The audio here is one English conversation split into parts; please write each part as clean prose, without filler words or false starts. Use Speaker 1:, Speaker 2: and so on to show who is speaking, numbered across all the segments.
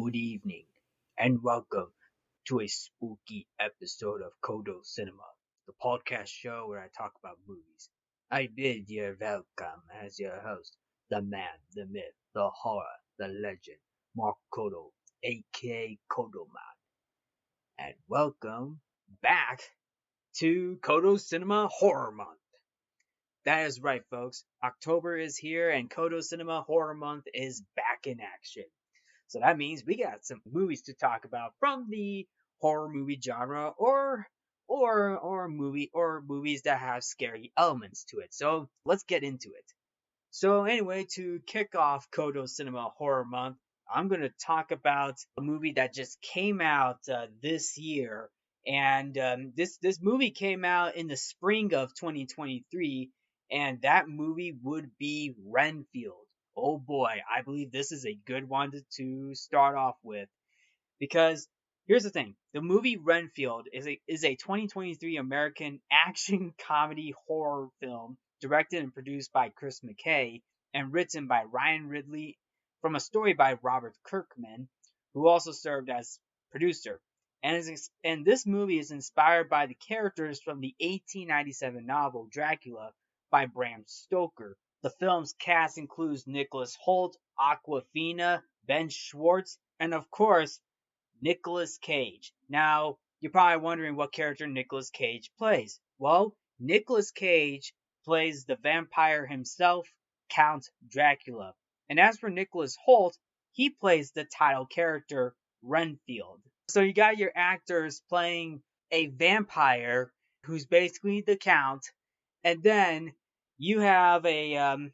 Speaker 1: good evening, and welcome to a spooky episode of Codo Cinema, the podcast show where I talk about movies. I bid you welcome as your host, the man, the myth, the horror, the legend, Mark Codo, aka Codoman, and welcome back to Codo Cinema Horror Month. That is right, folks. October is here, and Codo Cinema Horror Month is back in action. So that means we got some movies to talk about from the horror movie genre or movies that have scary elements to it. So let's get into it. So anyway, to kick off Kodo Cinema Horror Month, I'm going to talk about a movie that just came out this year, and this movie came out in the spring of 2023, and that movie would be Renfield. Oh boy, I believe this is a good one to start off with because here's the thing: the movie Renfield is a 2023 American action comedy horror film directed and produced by Chris McKay and written by Ryan Ridley from a story by Robert Kirkman, who also served as producer. And this movie is inspired by the characters from the 1897 novel Dracula by Bram Stoker. The film's cast includes Nicholas Hoult, Aquafina, Ben Schwartz, and of course Nicolas Cage. Now, you're probably wondering what character Nicolas Cage plays. Well, Nicolas Cage plays the vampire himself, Count Dracula. And as for Nicholas Hoult, he plays the title character, Renfield. So you got your actors playing a vampire who's basically the Count, and then and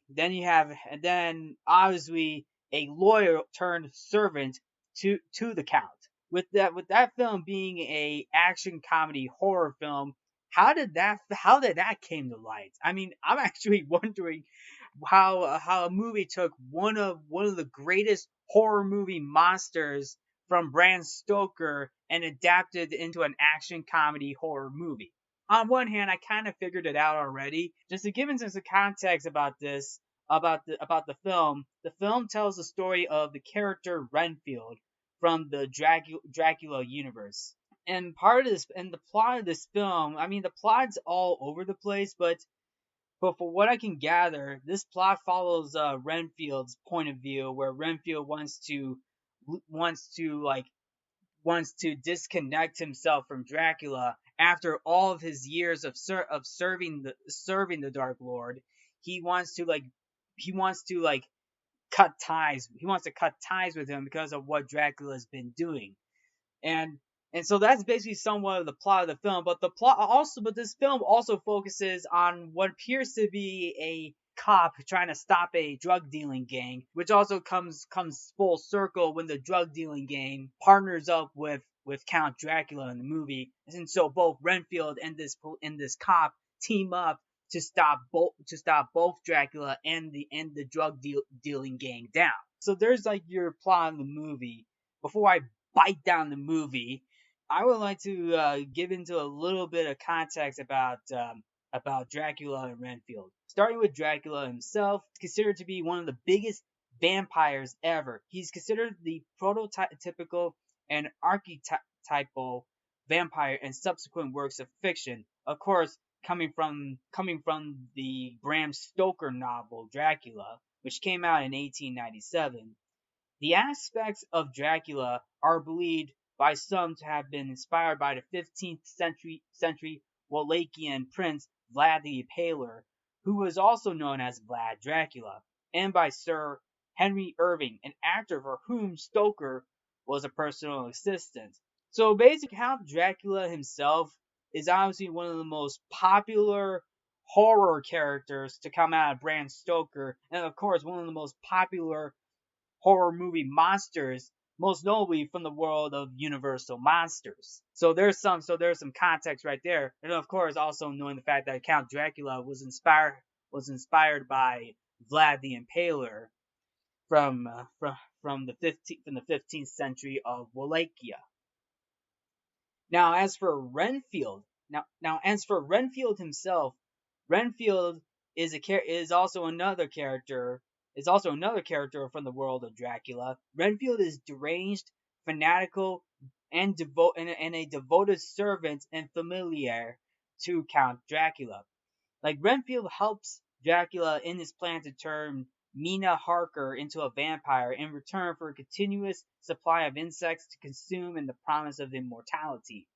Speaker 1: then obviously a lawyer turned servant to the Count. With that film being a action comedy horror film, how did that came to light? I mean, I'm actually wondering how a movie took one of the greatest horror movie monsters from Bram Stoker and adapted into an action comedy horror movie. On one hand, I kind of figured it out already. Just to give into some context about this, about the film, the film tells the story of the character Renfield from the Dracula universe. And part of this, and the plot of this film, I mean, the plot's all over the place, but for what I can gather, this plot follows Renfield's point of view, where Renfield wants to like wants to disconnect himself from Dracula after all of his years of serving the Dark Lord. He wants to like he wants to like cut ties. He wants to cut ties with him because of what Dracula's been doing. And and so that's basically somewhat of the plot of the film. But this film also focuses on what appears to be a cop trying to stop a drug dealing gang, which also comes full circle when the drug dealing gang partners up with Count Dracula in the movie. And so both Renfield and this cop team up to stop both Dracula and the dealing gang down. So there's like your plot in the movie. Before I bite down the movie, I would like to give into a little bit of context about Dracula and Renfield. Starting with Dracula himself, he's considered to be one of the biggest vampires ever. He's considered the prototypical and archetypal vampire in subsequent works of fiction. Of course, coming from the Bram Stoker novel Dracula, which came out in 1897. The aspects of Dracula are believed by some to have been inspired by the 15th century Wallachian prince Vlad the Impaler, who was also known as Vlad Dracula, and by Sir Henry Irving, an actor for whom Stoker was a personal assistant. So basically, Count Dracula himself is obviously one of the most popular horror characters to come out of Bram Stoker, and of course, one of the most popular horror movie monsters, most notably from the world of Universal Monsters. So there's some context right there, and of course, also knowing the fact that Count Dracula was inspired by Vlad the Impaler from the 15th century of Wallachia. Now, as for Renfield, as for Renfield himself, Renfield is also another character. Is also another character from the world of Dracula. Renfield is deranged fanatical, and a devoted servant and familiar to Count Dracula. Like Renfield helps Dracula in his plan to turn Mina Harker into a vampire in return for a continuous supply of insects to consume and the promise of immortality.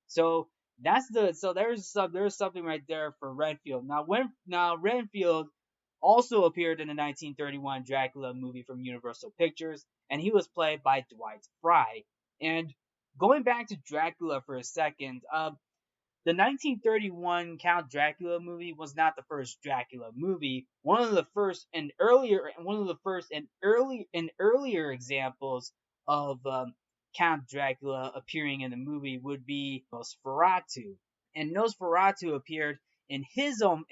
Speaker 1: So there's something right there for Renfield. Now Renfield also appeared in the 1931 Dracula movie from Universal Pictures, and he was played by Dwight Frye. And going back to Dracula for a second, the 1931 Count Dracula movie was not the first Dracula movie. One of the first and earlier examples of Count Dracula appearing in the movie would be Nosferatu. And Nosferatu appeared in his own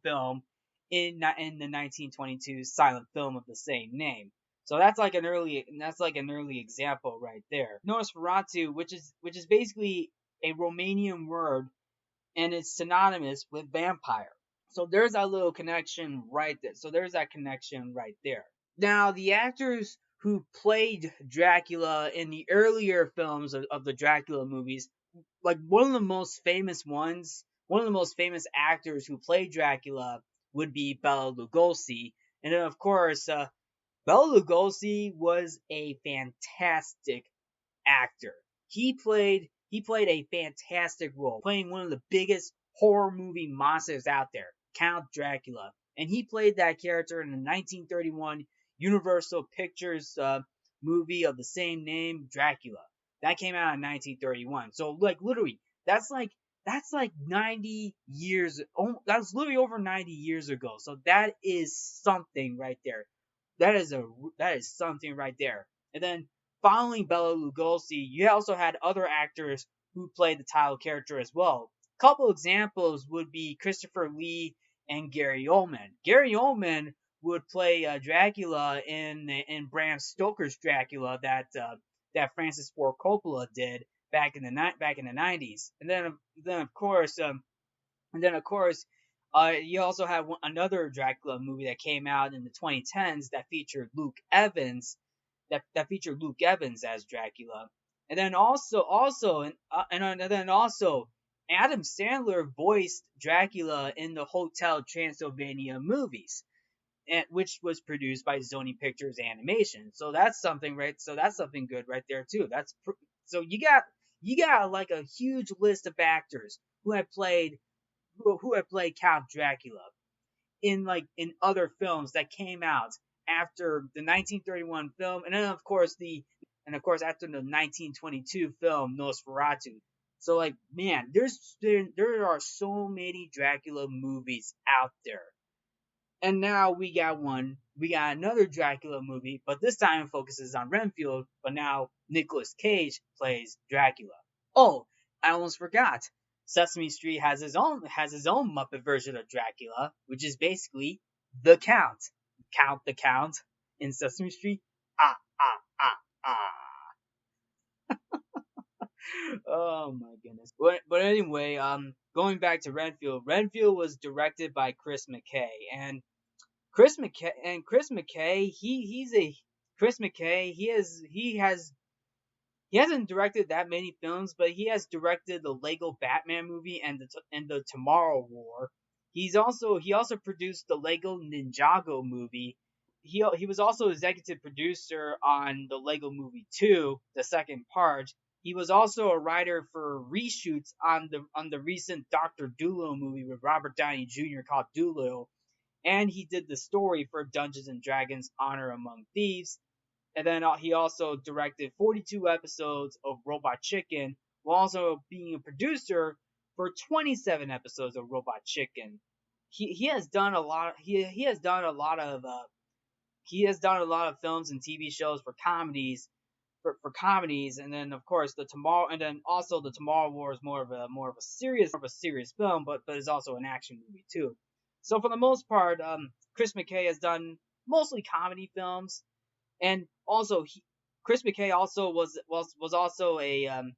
Speaker 1: film in the 1922 silent film of the same name. So that's like an early example right there. Nosferatu, which is basically a Romanian word, and it's synonymous with vampire. So there's that little connection right there. So there's that connection right there. Now, the actors who played Dracula in the earlier films of the Dracula movies, like one of the most famous actors who played Dracula would be Bela Lugosi. And then, of course, Bela Lugosi was a fantastic actor. He played a fantastic role, playing one of the biggest horror movie monsters out there, Count Dracula. And he played that character in the 1931 Universal Pictures movie of the same name, Dracula. That came out in 1931. So like literally, that's like 90 years. Oh, that's literally over 90 years ago. So that is something right there. That is something right there. And then following Bela Lugosi, you also had other actors who played the title character as well. A couple examples would be Christopher Lee and Gary Oldman. Gary Oldman would play Dracula in Bram Stoker's Dracula that Francis Ford Coppola did back in the 90s. Then of course you also have another Dracula movie that came out in the 2010s that featured Luke Evans, that featured Luke Evans as Dracula, and then also Adam Sandler voiced Dracula in the Hotel Transylvania movies, which was produced by Sony Pictures Animation. So that's something, right? So that's something good right there too. So you got like a huge list of actors who had played Count Dracula in other films that came out after the 1931 film, and then of course after the 1922 film Nosferatu. So like man, there are so many Dracula movies out there. And now we got another Dracula movie, but this time it focuses on Renfield, but now Nicolas Cage plays Dracula. Oh, I almost forgot. Sesame Street has his own Muppet version of Dracula, which is basically the Count. Count the Count in Sesame Street. Ah ah ah ah. Oh my goodness. But anyway, going back to Renfield. Renfield was directed by Chris McKay, and Chris McKay, Chris McKay. He hasn't directed that many films, but he has directed the Lego Batman movie and the Tomorrow War. He also produced the Lego Ninjago movie. He was also executive producer on the Lego Movie 2, the second part. He was also a writer for reshoots on the recent Doctor Dolittle movie with Robert Downey Jr. called Dolittle, and he did the story for Dungeons and Dragons: Honor Among Thieves. And then he also directed 42 episodes of Robot Chicken, while also being a producer for 27 episodes of Robot Chicken. He has done a lot. He has done a lot of films and TV shows for comedies, and then of course the Tomorrow War is more of a serious film, but is also an action movie too. So for the most part, Chris McKay has done mostly comedy films, and also Chris McKay also was also an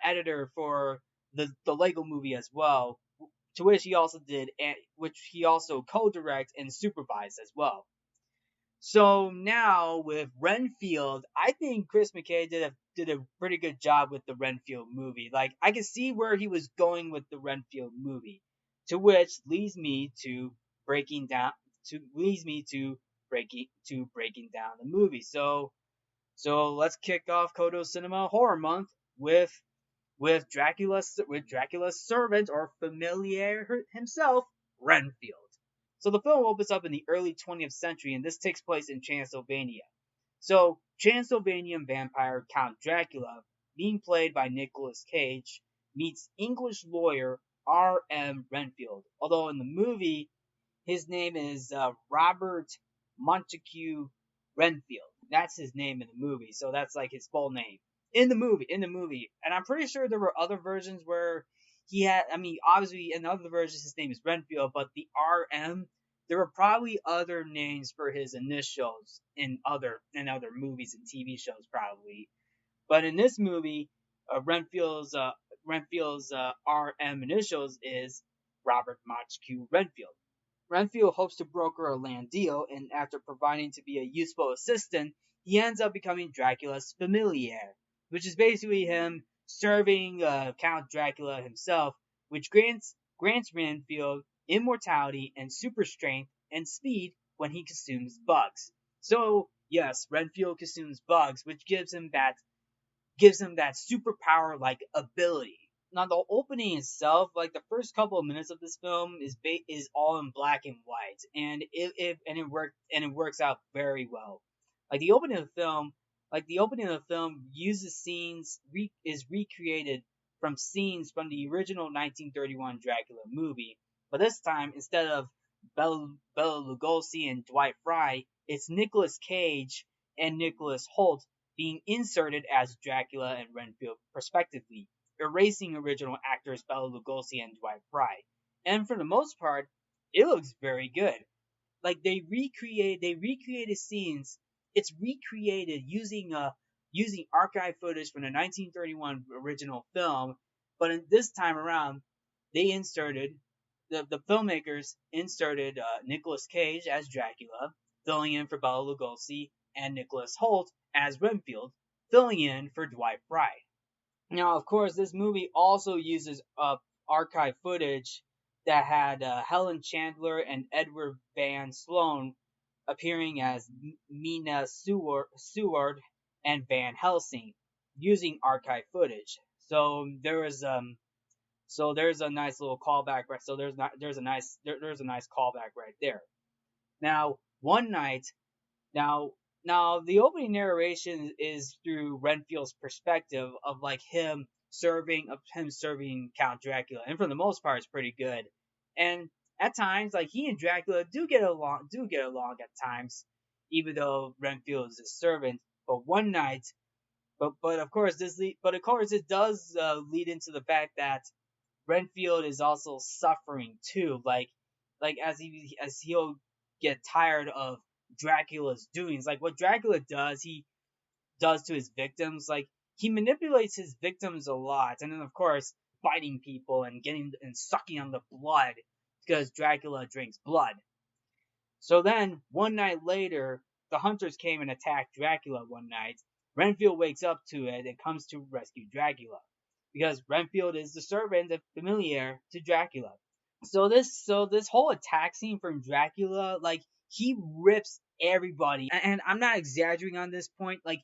Speaker 1: editor for the Lego Movie as well, to which he also co-direct and supervised as well. So now with Renfield, I think Chris McKay did a pretty good job with the Renfield movie. Like I can see where he was going with the Renfield movie, to which leads me to breaking down breaking down the movie. So let's kick off Codo Cinema Horror Month with Dracula's servant or familiar himself, Renfield. So the film opens up in the early 20th century, and this takes place in Transylvania. So Transylvanian vampire Count Dracula, being played by Nicolas Cage, meets English lawyer R.M. Renfield. Although in the movie his name is Robert Montague Renfield. That's his name in the movie, so that's like his full name in the movie. And I'm pretty sure there were other versions where he had. I mean, obviously in other versions his name is Renfield, but the RM. There were probably other names for his initials in other movies and TV shows, probably. But in this movie, Renfield's RM initials is Robert Montague Renfield. Renfield hopes to broker a land deal, and after proving to be a useful assistant, he ends up becoming Dracula's familiar, which is basically him serving Count Dracula himself, which grants Renfield immortality and super strength and speed when he consumes bugs. So yes, Renfield consumes bugs, which gives him that superpower like ability. Now the opening itself, like the first couple of minutes of this film, is all in black and white, and it works out very well. Like the opening of the film, uses is recreated from scenes from the original 1931 Dracula movie, but this time instead of Bela Lugosi and Dwight Frye, it's Nicolas Cage and Nicholas Hoult being inserted as Dracula and Renfield, respectively, erasing original actors Bela Lugosi and Dwight Frye. And for the most part, it looks very good. Like they recreated scenes. It's recreated using archive footage from the 1931 original film, but in this time around, they inserted the filmmakers inserted Nicolas Cage as Dracula, filling in for Bela Lugosi, and Nicholas Hoult as Renfield, filling in for Dwight Frye. Now, of course, this movie also uses archive footage that had Helen Chandler and Edward Van Sloan appearing as Mina Seward and Van Helsing, using archive footage. So there's a nice little callback, right? So there's a nice callback right there. Now, one night, now now the opening narration is through Renfield's perspective of like him serving Count Dracula, and for the most part, it's pretty good. And at times, like he and Dracula do get along at times, even though Renfield is his servant. But one night, but of course, it does lead into the fact that Renfield is also suffering too. Like he'll get tired of Dracula's doings. Like what Dracula does, he does to his victims. Like he manipulates his victims a lot, and then of course biting people and getting and sucking on the blood because Dracula drinks blood. So then one night later, the hunters came and attacked Dracula one night. Renfield wakes up to it and comes to rescue Dracula because Renfield is the servant and familiar to Dracula. So this whole attack scene from Dracula, like he rips everybody, and I'm not exaggerating on this point. Like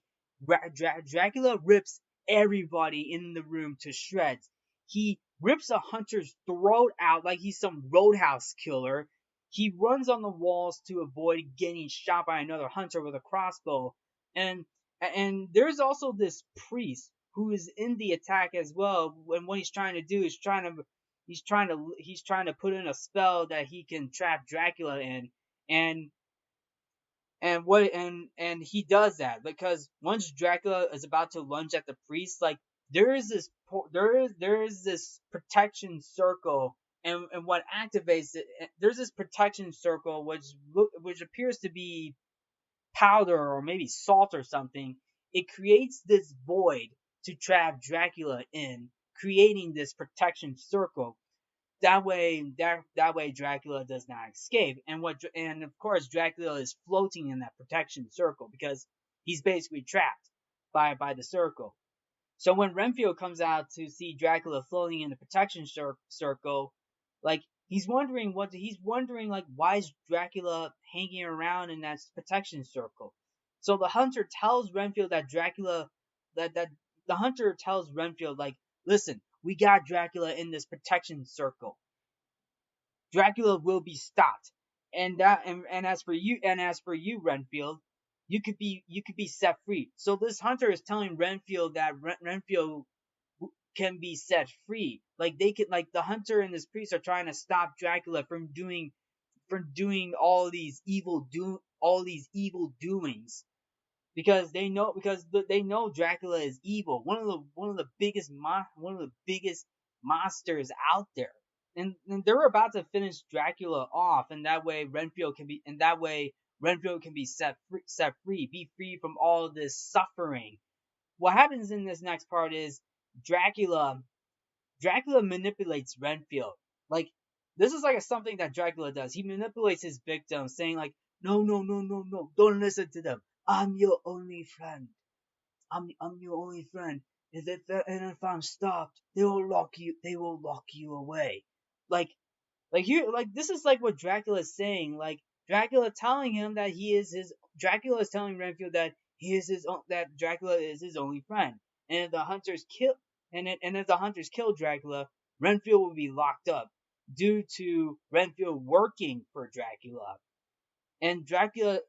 Speaker 1: Dracula rips everybody in the room to shreds. He rips a hunter's throat out like he's some roadhouse killer. He runs on the walls to avoid getting shot by another hunter with a crossbow, and and there's also this priest who is in the attack as well. And what he's trying to do is he's trying to put in a spell that he can trap Dracula in, and and he does that because once Dracula is about to lunge at the priest, like there is this protection circle, and what activates it, there's this protection circle which appears to be powder or maybe salt or something. It creates this void to trap Dracula in, creating this protection circle. that way Dracula does not escape, and of course Dracula is floating in that protection circle because he's basically trapped by the circle. So when Renfield comes out to see Dracula floating in the protection circle, like he's wondering like why is Dracula hanging around in that protection circle? So the hunter tells Renfield that Dracula that the hunter tells Renfield like, listen, we got Dracula in this protection circle. Dracula will be stopped. And as for you, Renfield, you could be set free. So this hunter is telling Renfield that Renfield can be set free. Like they could like the hunter and this priest are trying to stop Dracula from doing all these evil doings because they know Dracula is evil. One of the biggest monsters out there. And they're about to finish Dracula off, and that way Renfield can be set free, be free from all this suffering. What happens in this next part is Dracula Dracula manipulates Renfield. Like this is like something that Dracula does. He manipulates his victims, saying like, "No, no, no, no, no, don't listen to them. I'm your only friend. I'm your only friend. If I'm stopped, they will lock you away." Like this is like what Dracula is saying. Like Dracula telling him that he is his. Dracula is telling Renfield that that Dracula is his only friend, and if the hunters kill Dracula, Renfield will be locked up due to Renfield working for Dracula. And Dracula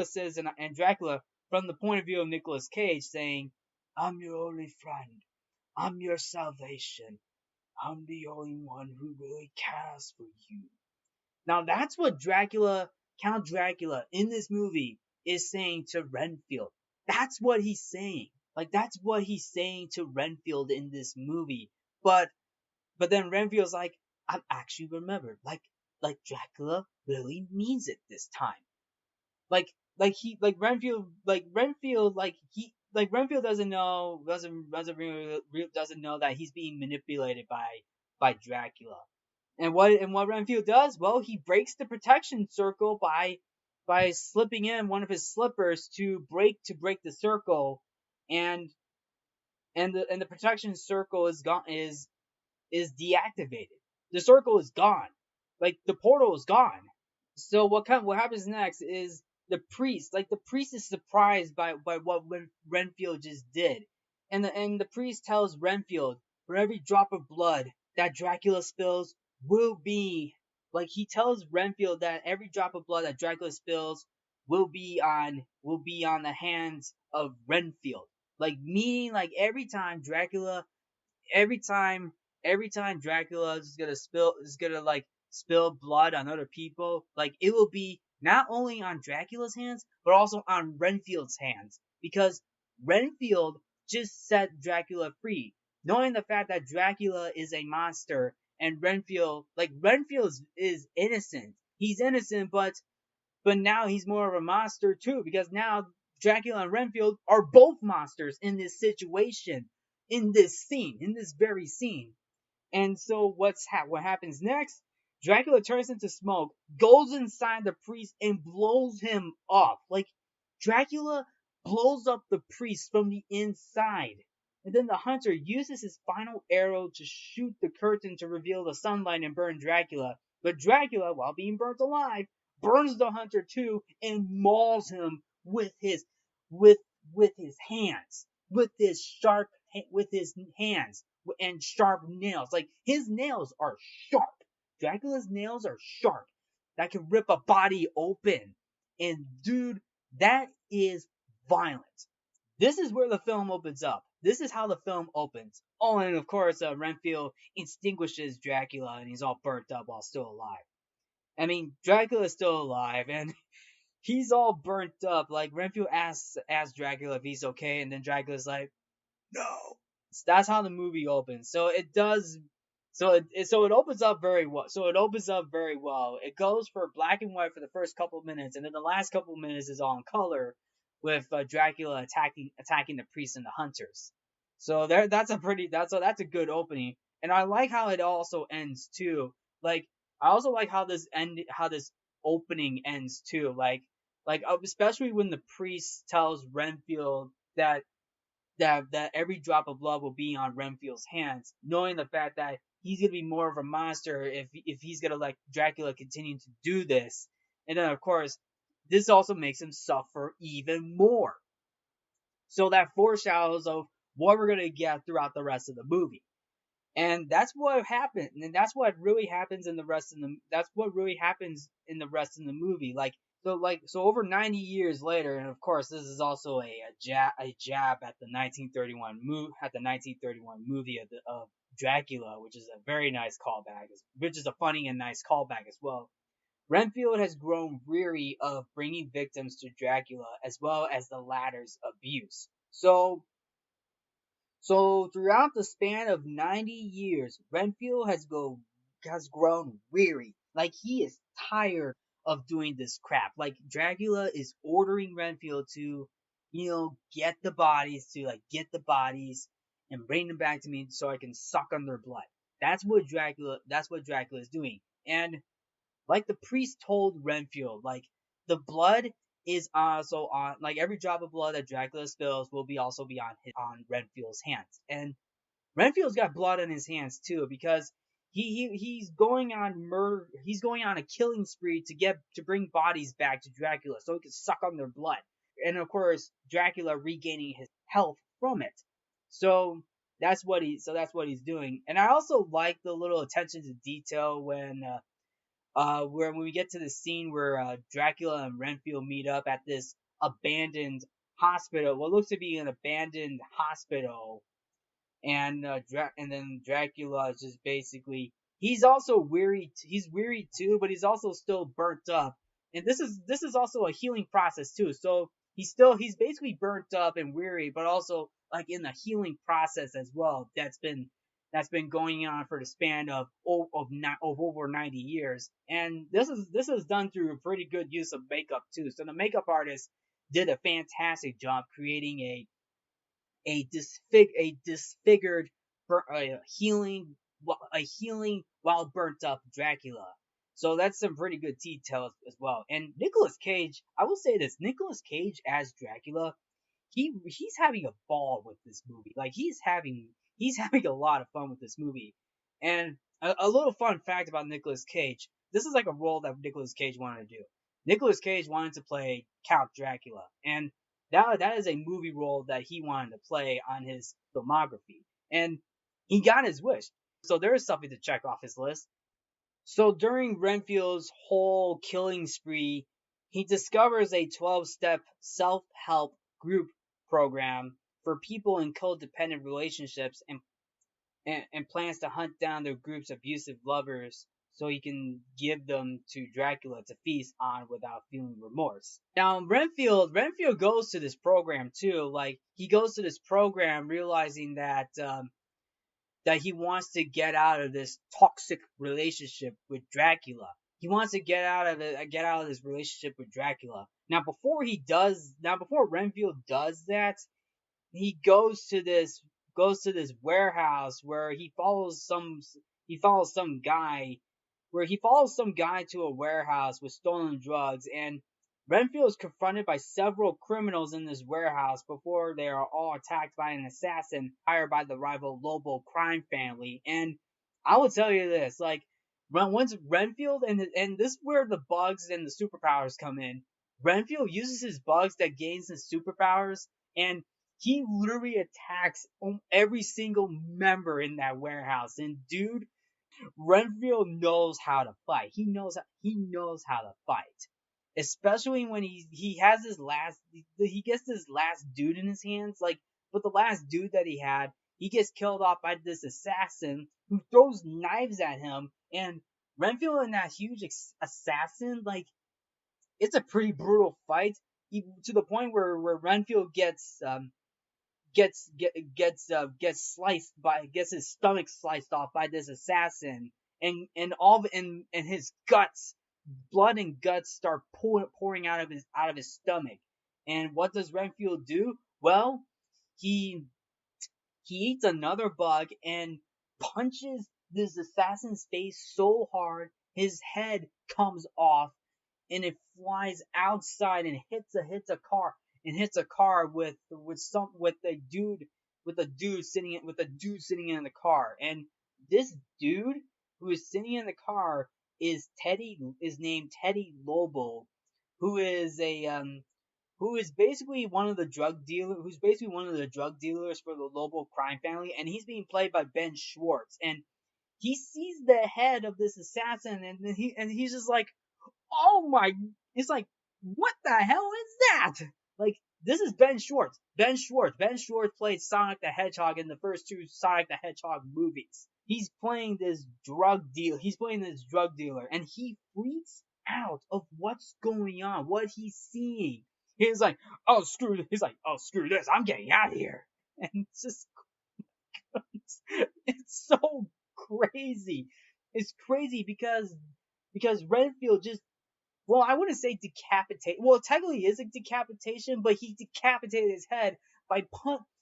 Speaker 1: says, and Dracula from the point of view of Nicolas Cage saying, "I'm your only friend. I'm your salvation. I'm the only one who really cares for you." Now that's what Count Dracula in this movie is saying to Renfield. That's what he's saying. Like that's what he's saying to Renfield in this movie. But then Renfield's like, "I've actually remembered. Like Dracula really means it this time." Renfield doesn't know that he's being manipulated by Dracula. And what Renfield does? Well, he breaks the protection circle by slipping in one of his slippers to break the circle, and the protection circle is deactivated. The circle is gone. Like the portal is gone. So what happens next is the priest is surprised by what Renfield just did, and the priest tells Renfield for every drop of blood that Dracula spills will be he tells Renfield that every drop of blood that Dracula spills will be on the hands of Renfield. Like meaning like every time every time Dracula is gonna spill blood on other people, like it will be not only on Dracula's hands, but also on Renfield's hands. Because Renfield just set Dracula free. Knowing the fact that Dracula is a monster and Renfield is innocent. He's innocent, but now he's more of a monster too, because now Dracula and Renfield are both monsters in this situation, in this very scene. And so what happens next? Dracula turns into smoke, goes inside the priest, and blows him up. Like Dracula blows up the priest from the inside. And then the hunter uses his final arrow to shoot the curtain to reveal the sunlight and burn Dracula. But Dracula, while being burnt alive, burns the hunter too and mauls him with with his hands, with his hands and sharp nails. Like his nails are sharp. Dracula's nails are sharp. That can rip a body open. And dude, that is violent. This is where the film opens up. This is how the film opens. Oh, and of course, Renfield extinguishes Dracula, and he's all burnt up while still alive. I mean, Dracula's still alive, and he's all burnt up. Like Renfield asks Dracula if he's okay, and then Dracula's like, "No." So that's how the movie opens. So it does. So it opens up very well. It goes for black and white for the first couple of minutes, and then the last couple of minutes is all in color, with Dracula attacking the priests and the hunters. So that's a good opening. And I like how it also ends too. Like I also like how this opening ends too. Especially when the priest tells Renfield that every drop of blood will be on Renfield's hands, knowing the fact that he's gonna be more of a monster if he's gonna let Dracula continue to do this. And then of course, this also makes him suffer even more. So that foreshadows of what we're gonna get throughout the rest of the movie. And that's what happened, and that's what really happens in the rest of the. That's what really happens in the rest of the movie. So over 90 years later, and of course this is also a jab at the 1931 movie of Dracula, which is a very nice callback, which is a funny and nice callback as well. Renfield has grown weary of bringing victims to Dracula as well as the latter's abuse. So throughout the span of 90 years, Renfield has grown weary. Like he is tired of doing this crap. Like Dracula is ordering Renfield to, get the bodies and bring them back to me so I can suck on their blood. That's what Dracula is doing. And like the priest told Renfield, like the blood is also on, like every drop of blood that Dracula spills will be on Renfield's hands. And Renfield's got blood on his hands too because he's going on murder. He's going on a killing spree to bring bodies back to Dracula so he can suck on their blood. And of course, Dracula regaining his health from it. So that's what he's doing. And I also like the little attention to detail when we get to the scene where Dracula and Renfield meet up at this abandoned hospital, what looks to be an abandoned hospital, and then Dracula is just basically he's also weary. He's weary too, but he's also still burnt up. And this is also a healing process too. So he's basically burnt up and weary, but also like in the healing process as well. That's been going on for the span of over 90 years, and this is done through a pretty good use of makeup too. So the makeup artist did a fantastic job creating a disfigured, healing a healing while burnt up Dracula. So that's some pretty good details as well. And Nicolas Cage, I will say this: Nicolas Cage as Dracula, he's having a ball with this movie. Like he's having a lot of fun with this movie. And a little fun fact about Nicolas Cage: this is like a role that Nicolas Cage wanted to do. Nicolas Cage wanted to play Count Dracula, and that is a movie role that he wanted to play on his filmography, and he got his wish. So there is something to check off his list. So during Renfield's whole killing spree, he discovers a 12-step self-help group program for people in codependent relationships and plans to hunt down the group's abusive lovers so he can give them to Dracula to feast on without feeling remorse. Now Renfield goes to this program too. Like he goes to this program realizing that he wants to get out of this toxic relationship with Dracula. He wants to get out of this relationship with Dracula. Before Renfield does that, he goes to this warehouse where he follows some guy to a warehouse with stolen drugs, and Renfield is confronted by several criminals in this warehouse before they are all attacked by an assassin hired by the rival Lobo crime family. And I will tell you this, like once Renfield and this is where the bugs and the superpowers come in. Renfield uses his bugs that gains his superpowers, and he literally attacks every single member in that warehouse. And dude, Renfield knows how to fight. He knows how to fight. Especially when he has he gets this last dude in his hands. Like, but the last dude that he had, he gets killed off by this assassin who throws knives at him. And Renfield and that huge assassin, like, it's a pretty brutal fight. To the point where Renfield gets his stomach sliced off by this assassin, and his guts, blood and guts start pouring out of his stomach. And what does Renfield do? Well, he eats another bug, and punches this assassin's face so hard his head comes off and it flies outside and hits a car with a dude sitting in the car. And this dude who is sitting in the car is named Teddy Lobo, who is a who is basically one of the drug dealer who's basically one of the drug dealers for the Lobo crime family, and he's being played by Ben Schwartz. And he sees the head of this assassin, and he's just like, oh my, it's like, what the hell is that? Like, this is Ben Schwartz. Ben Schwartz played Sonic the Hedgehog in the first two Sonic the Hedgehog movies. He's playing this drug dealer, and he freaks out of what's going on, what he's seeing. He's like, oh screw this, I'm getting out of here. And it's just, it's so crazy. It's crazy because Renfield just, well, I wouldn't say decapitate. Well, technically it is a decapitation, but he decapitated his head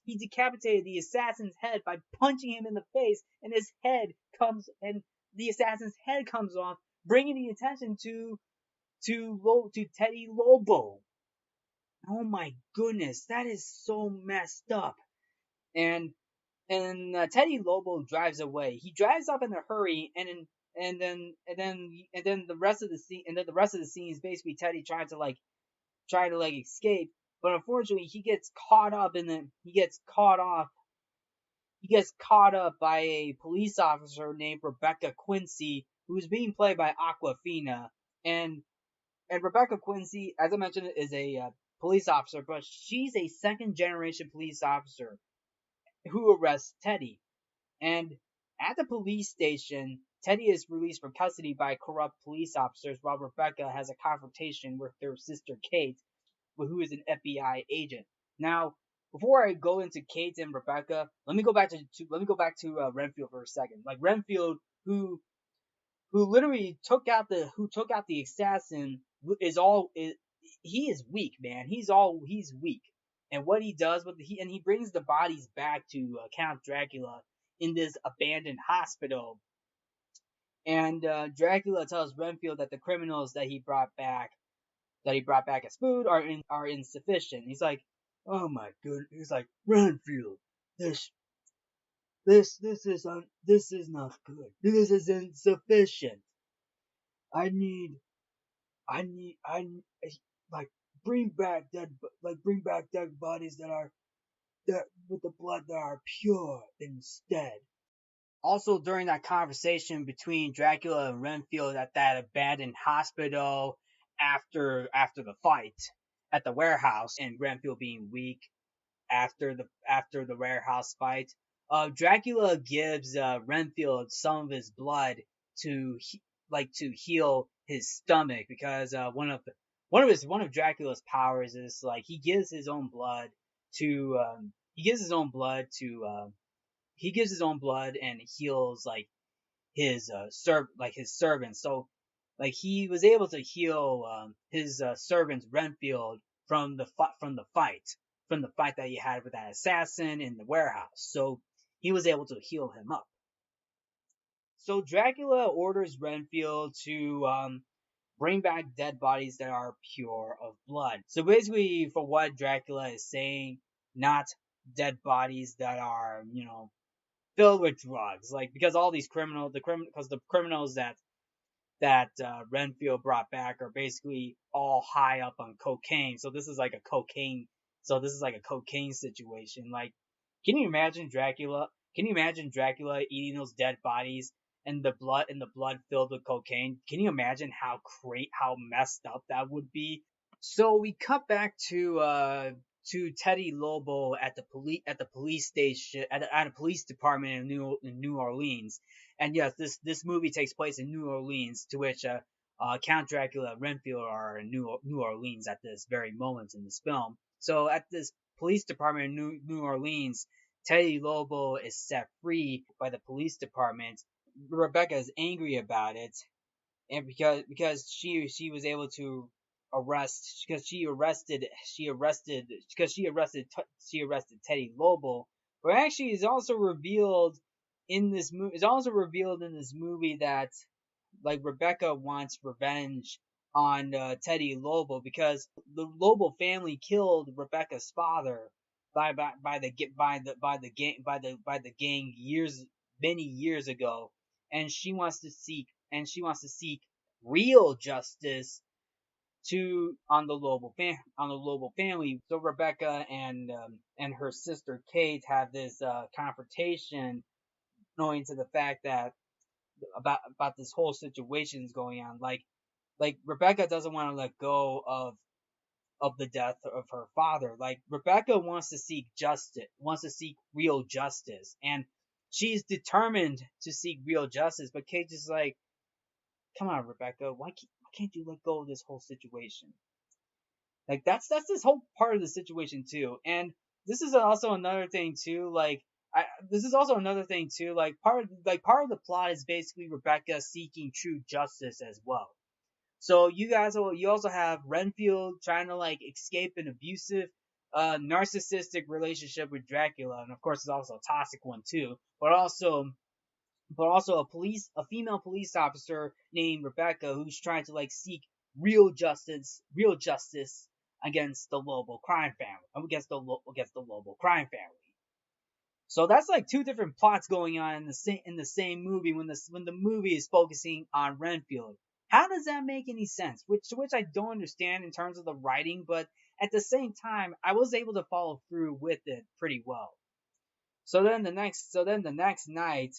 Speaker 1: he decapitated the assassin's head by punching him in the face, and the assassin's head comes off, bringing the attention to Teddy Lobo. Oh my goodness, that is so messed up. And Teddy Lobo drives away. He drives off in a hurry, and then the rest of the scene is basically Teddy trying to escape, but unfortunately he gets caught up by a police officer named Rebecca Quincy, who's being played by Aquafina. And Rebecca Quincy, as I mentioned, is a police officer, but she's a second generation police officer who arrests Teddy. And at the police station, Teddy is released from custody by corrupt police officers while Rebecca has a confrontation with her sister Kate, who is an FBI agent. Now, before I go into Kate and Rebecca, let me go back to Renfield for a second. Like, Renfield, who literally took out the assassin, he is weak, man. He's weak. And what he does he brings the bodies back to Count Dracula in this abandoned hospital. And Dracula tells Renfield that the criminals that he brought back as food are insufficient. He's like, oh my goodness. He's like, Renfield, this is not good. This is insufficient. I need like bring back dead bodies that with the blood that are pure instead. Also, during that conversation between Dracula and Renfield at that abandoned hospital after the fight at the warehouse, and Renfield being weak after the warehouse fight, Dracula gives Renfield some of his blood to heal his stomach, because one of Dracula's powers is like he gives his own blood and heals like his servants. So like he was able to heal his servant Renfield from the fight that he had with that assassin in the warehouse. So he was able to heal him up. So Dracula orders Renfield to bring back dead bodies that are pure of blood. So basically, for what Dracula is saying, not dead bodies that are, filled with drugs. Like, because all these criminals that Renfield brought back are basically all high up on cocaine. So this is like a cocaine situation. Like, can you imagine Dracula? Eating those dead bodies and the blood filled with cocaine? Can you imagine how messed up that would be? So we cut back to Teddy Lobo at the police station at a police department in New Orleans. And yes, this movie takes place in New Orleans, to which Count Dracula and Renfield are in New Orleans at this very moment in this film. So at this police department in New Orleans, Teddy Lobo is set free by the police department. Rebecca is angry about it, and because she was able to she arrested Teddy Lobo, but actually it's also revealed in this movie, it's also revealed in this movie that like Rebecca wants revenge on Teddy Lobo because the Lobo family killed Rebecca's father by the gang years many years ago, and she wants to seek real justice to on the Lobo family. So Rebecca and her sister Kate have this confrontation, knowing to the fact that about this whole situation is going on. Like Rebecca doesn't want to let go of the death of her father. Like Rebecca wants to seek justice, wants to seek real justice, and she's determined to seek real justice. But Kate's just like, come on, Rebecca, why can't you let go of this whole situation? Like that's this whole part of the situation too. And this is also another thing too. This is also another thing too. Part of the plot is basically Rebecca seeking true justice as well. So you also have Renfield trying to like escape an abusive, narcissistic relationship with Dracula, and of course it's also a toxic one too. But also a female police officer named Rebecca who's trying to like seek real justice against the Lobo crime family, against the Lobo crime family. So that's like two different plots going on in the same movie when the movie is focusing on Renfield. How does that make any sense? Which I don't understand in terms of the writing, but at the same time, I was able to follow through with it pretty well. So then the next night,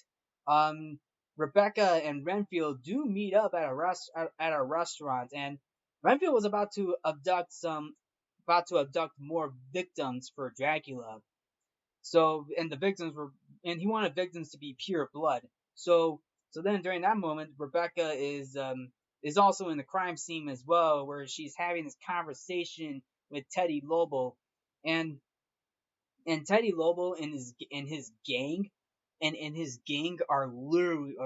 Speaker 1: um, Rebecca and Renfield do meet up at a restaurant, and Renfield was about to abduct more victims for Dracula. And he wanted victims to be pure blood. So then during that moment, Rebecca is also in the crime scene as well, where she's having this conversation with Teddy Lobo, and Teddy Lobo and his gang are literally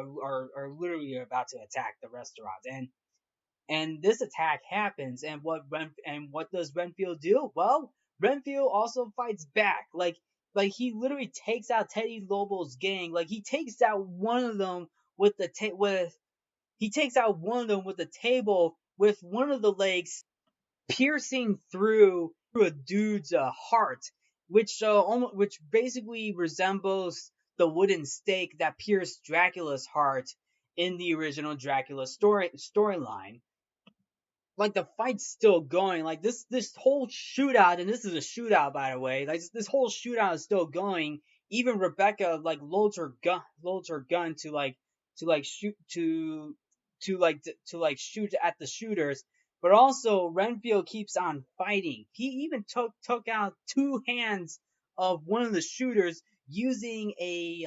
Speaker 1: about to attack the restaurant, and this attack happens, and what does Renfield do? Well, Renfield also fights back. Like he literally takes out Teddy Lobo's gang. Like he takes out one of them with the ta- with he takes out one of them with the table with one of the legs piercing through a dude's heart, which basically resembles the wooden stake that pierced Dracula's heart in the original Dracula storyline. Like the fight's still going. Like this whole shootout, and this is a shootout by the way. Like this whole shootout is still going. Even Rebecca like loads her gun to like shoot to shoot at the shooters. But also Renfield keeps on fighting. He even took out two hands of one of the shooters using a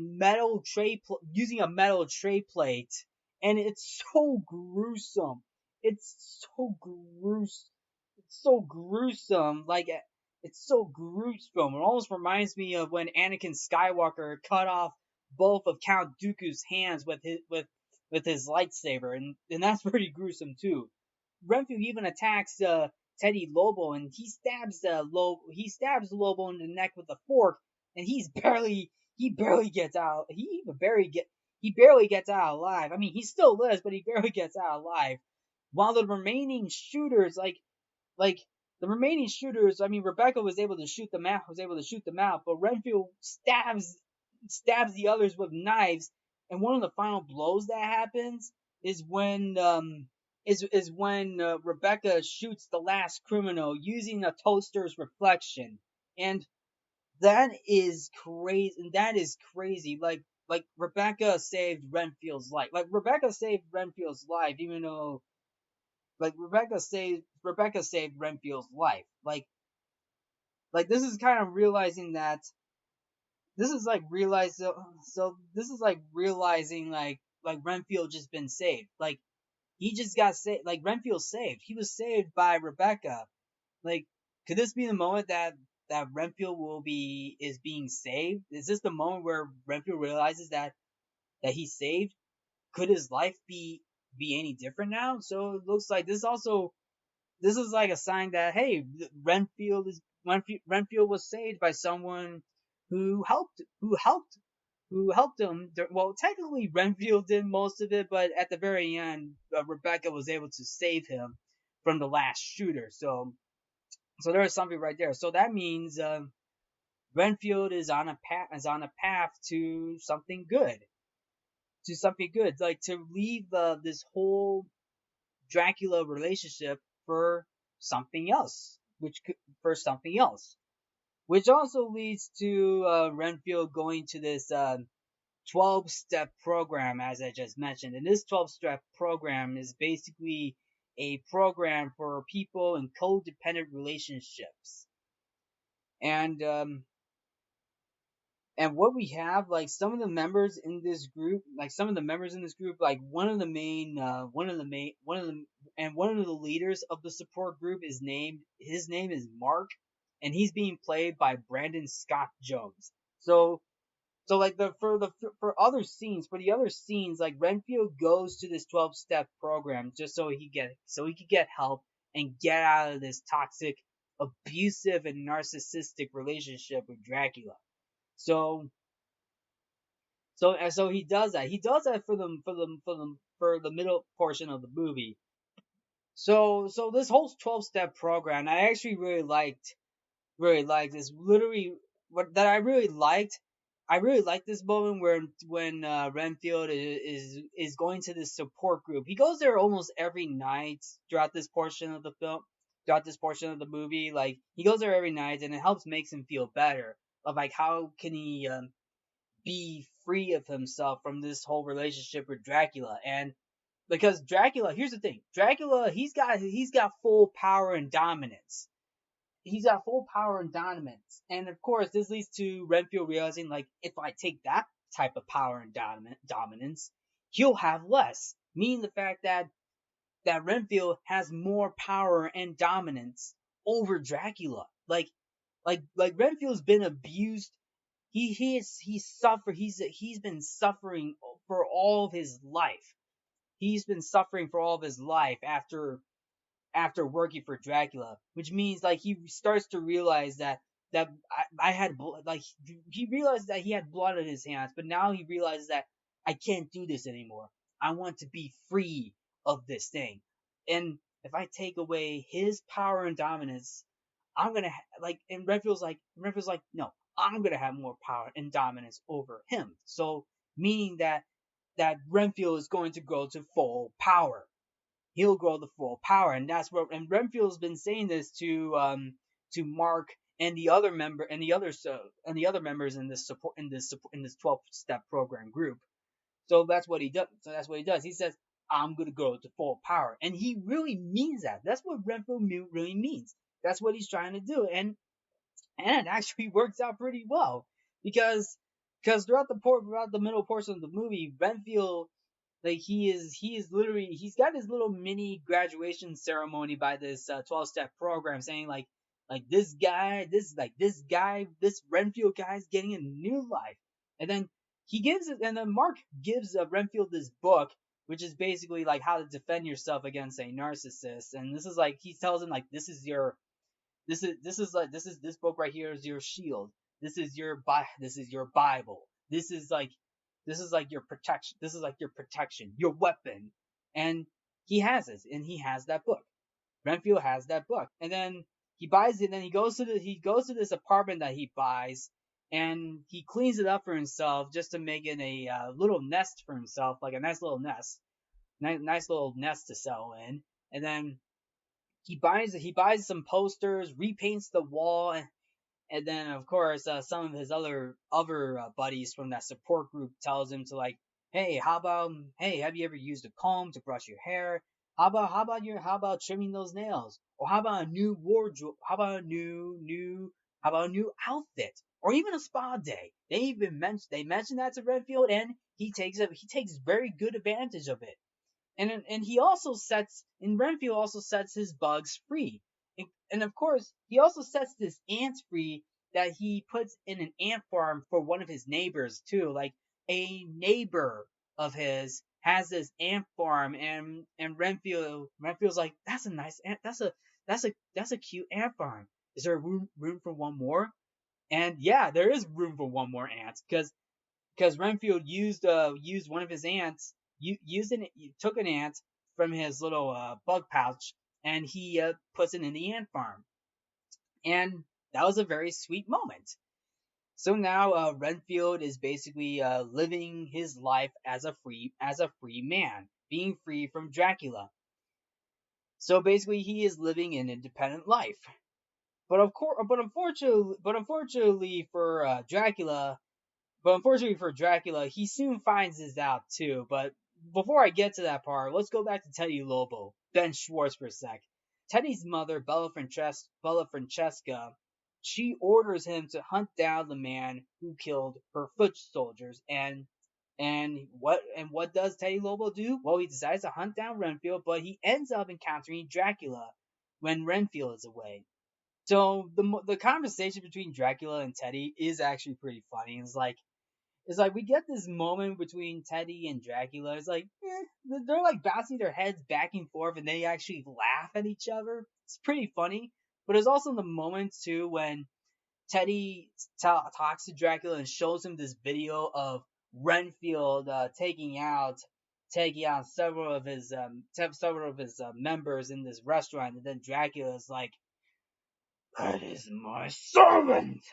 Speaker 1: metal tray plate, and it's so gruesome. It's so gruesome. It's so gruesome. It's so gruesome. It almost reminds me of when Anakin Skywalker cut off both of Count Dooku's hands with his lightsaber, and that's pretty gruesome too. Renfield even attacks Teddy Lobo, and he stabs Lobo in the neck with a fork, and he barely gets out. He barely gets out alive. I mean, he still lives, but he barely gets out alive. While the remaining shooters, like the remaining shooters, I mean, Rebecca was able to shoot them out, but Renfield stabs the others with knives, and one of the final blows that happens is when Rebecca shoots the last criminal using a toaster's reflection, and that is crazy. That is crazy. Like Rebecca saved Renfield's life. Like Rebecca saved Renfield's life, even though like Rebecca saved Renfield's life. Like this is kind of realizing that this is like realize so this is like realizing like Renfield just been saved. Like he just got saved. Like Renfield saved. He was saved by Rebecca. Like, could this be the moment that Renfield is being saved? Is this the moment where Renfield realizes that he's saved? Could his life be any different now? So it looks like this is like a sign that hey, Renfield was saved by someone who helped him. Well, technically Renfield did most of it, but at the very end, Rebecca was able to save him from the last shooter. So there's something right there. So that means Renfield is on a path to something good, like to leave this whole Dracula relationship for something else, for something else, which also leads to Renfield going to this 12-step program, as I just mentioned. And this 12-step program is basically a program for people in codependent relationships. And what we have, like some of the members in this group, like one of the leaders of the support group his name is Mark, and he's being played by Brandon Scott Jones. So like for the other scenes, like Renfield goes to this 12-step program just so he could get help and get out of this toxic, abusive, and narcissistic relationship with Dracula. So so he does that. He does that for the middle portion of the movie. So this whole 12-step program, I actually really liked this. Literally, what that I really liked. I really like this moment where when Renfield is going to this support group. He goes there almost every night throughout this portion of the film, throughout this portion of the movie. Like he goes there every night, and it helps makes him feel better of like how can he be free of himself from this whole relationship with Dracula. And because Dracula, here's the thing, Dracula, he's got full power and dominance. He's got full power and dominance. And of course, this leads to Renfield realizing, like, if I take that type of power and dominance, he'll have less. Meaning the fact that Renfield has more power and dominance over Dracula. Like Renfield's been abused. He's been suffering for all of his life. He's been suffering for all of his life after working for Dracula, which means like he starts to realize that I had like he realized that he had blood on his hands, but now he realizes that I can't do this anymore. I want to be free of this thing, and if I take away his power and dominance, I'm gonna like. And Renfield's like, no, I'm gonna have more power and dominance over him. So meaning that Renfield is going to grow to full power. He'll grow the full power, and that's what. And Renfield's been saying this to Mark and the other members in this 12-step program group. So that's what he does. He says, "I'm gonna grow to full power," and he really means that. That's what Renfield really means. That's what he's trying to do, and it actually works out pretty well because throughout the middle portion of the movie, Renfield, like he is literally, he's got his little mini graduation ceremony by this 12-step program, saying like this Renfield guy's getting a new life. And then Mark gives Renfield this book, which is basically like how to defend yourself against a narcissist. And this is like, he tells him like, this book right here is your shield. This is your Bible. This is like your protection. This is like your protection, your weapon. And he has that book. Renfield has that book. And then he buys it, and then he goes to this apartment that he buys, and he cleans it up for himself just to make it a little nest for himself, like a nice little nest to settle in. And then he buys some posters, repaints the wall, and then of course some of his other buddies from that support group tells him to like, hey, have you ever used a comb to brush your hair? How about trimming those nails? Or how about a new wardrobe? How about a new outfit? Or even a spa day? They mention that to Redfield, and he takes very good advantage of it. And he also sets and Renfield also sets his bugs free. And of course, he also sets this ants free that he puts in an ant farm for one of his neighbors too. Like a neighbor of his has this ant farm, and Renfield's like, that's a nice ant, that's a cute ant farm. Is there room for one more? And yeah, there is room for one more ant because Renfield used one of his ants, took an ant from his little bug pouch, and he puts it in the ant farm, and that was a very sweet moment. So now Renfield is basically living his life as a free man, being free from Dracula. So basically, he is living an independent life. But unfortunately for Dracula, he soon finds this out too. But before I get to that part, let's go back to Teddy Lobo, Ben Schwartz for a sec. Teddy's mother, Bella Francesca, she orders him to hunt down the man who killed her foot soldiers. And what does Teddy Lobo do? Well, he decides to hunt down Renfield, but he ends up encountering Dracula when Renfield is away. So the conversation between Dracula and Teddy is actually pretty funny. It's like we get this moment between Teddy and Dracula. It's like they're like bouncing their heads back and forth, and they actually laugh at each other. It's pretty funny. But there's also the moments too when Teddy talks to Dracula and shows him this video of Renfield taking out several of his members in this restaurant, and then Dracula's like, "That is my servant."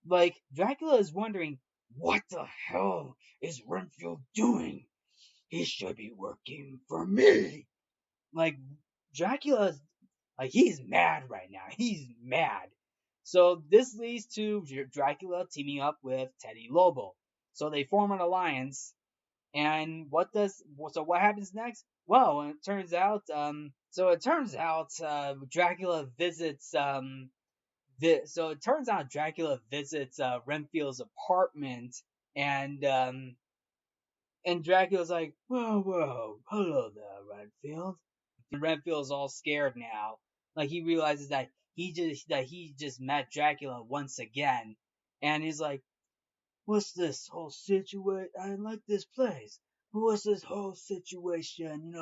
Speaker 1: Like Dracula is wondering, what the hell is Renfield doing? He should be working for me. Like Dracula's like he's mad right now. He's mad. So this leads to Dracula teaming up with Teddy Lobo. So they form an alliance. And what happens next? Well, Dracula visits Dracula visits Renfield's apartment, and um, and Dracula's like, whoa, whoa, hello there, Renfield. And Renfield's all scared now. Like he realizes that he just met Dracula once again, and he's like, what's this whole situation? I like this place. But what's this whole situation?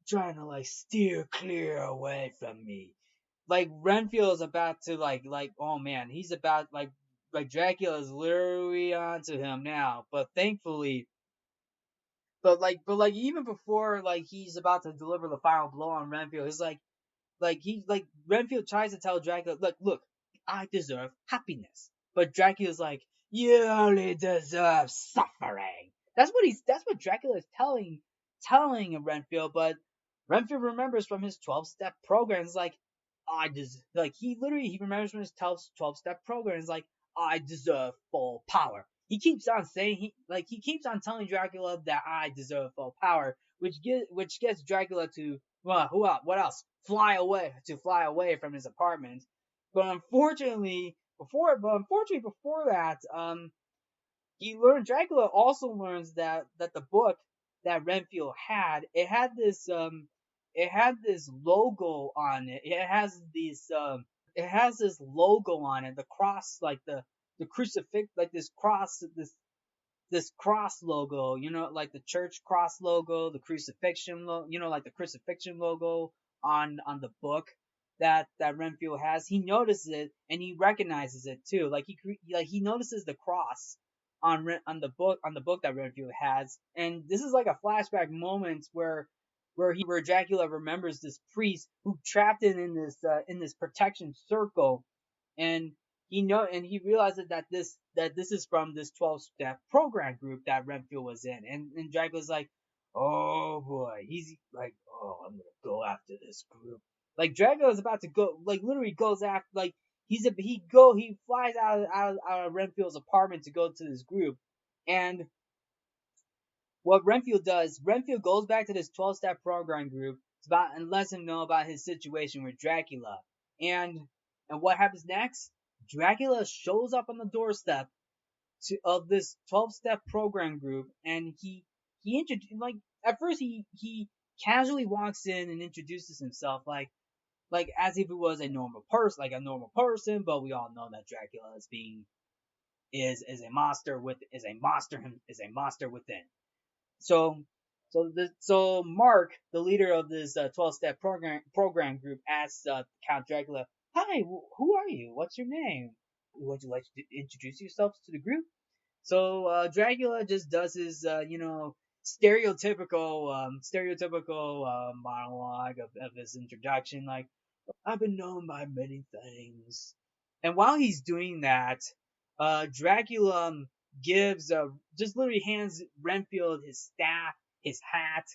Speaker 1: Trying to steer clear away from me. Like Renfield is about to oh man, he's about like Dracula is literally onto him now. But thankfully, but even before he's about to deliver the final blow on Renfield, he's like Renfield tries to tell Dracula, look, I deserve happiness, but Dracula's like, you only deserve suffering. That's what Dracula is telling Renfield, but Renfield remembers from his 12-step program. It's like, he remembers from his 12-step program. It's like, I deserve full power. He keeps on saying he keeps on telling Dracula that I deserve full power, which gets Dracula to, well, what else? Fly away from his apartment. But unfortunately before that, Dracula also learns that the book that Renfield had, it had this logo on it. It has this logo on it, the cross, like the crucifix, like this cross logo, like the church cross logo, the crucifixion like the crucifixion logo on the book that Renfield has. He notices it and he recognizes it too. He notices the cross on the book that Renfield has, and this is like a flashback moment where Dracula remembers this priest who trapped him in this protection circle, and he realizes that this is from this 12-step program group that Renfield was in, and Dracula's like, oh boy, he's like, oh, I'm gonna go after this group. Like Dracula's about to go, like literally goes after, like he flies out of Renfield's apartment to go to this group, and what Renfield does, Renfield goes back to this 12-step program group and lets him know about his situation with Dracula. And what happens next? Dracula shows up on the doorstep of this 12-step program group, and at first he casually walks in and introduces himself like as if he was a normal person, but we all know that Dracula is a monster within. So so Mark, the leader of this 12-step program group, asks Count Dracula, "Hi, who are you? What's your name? Would you like to introduce yourself to the group?" So Dracula just does his, stereotypical monologue of his introduction, like, "I've been known by many things." And while he's doing that, Dracula gives, just literally hands Renfield his staff, his hat,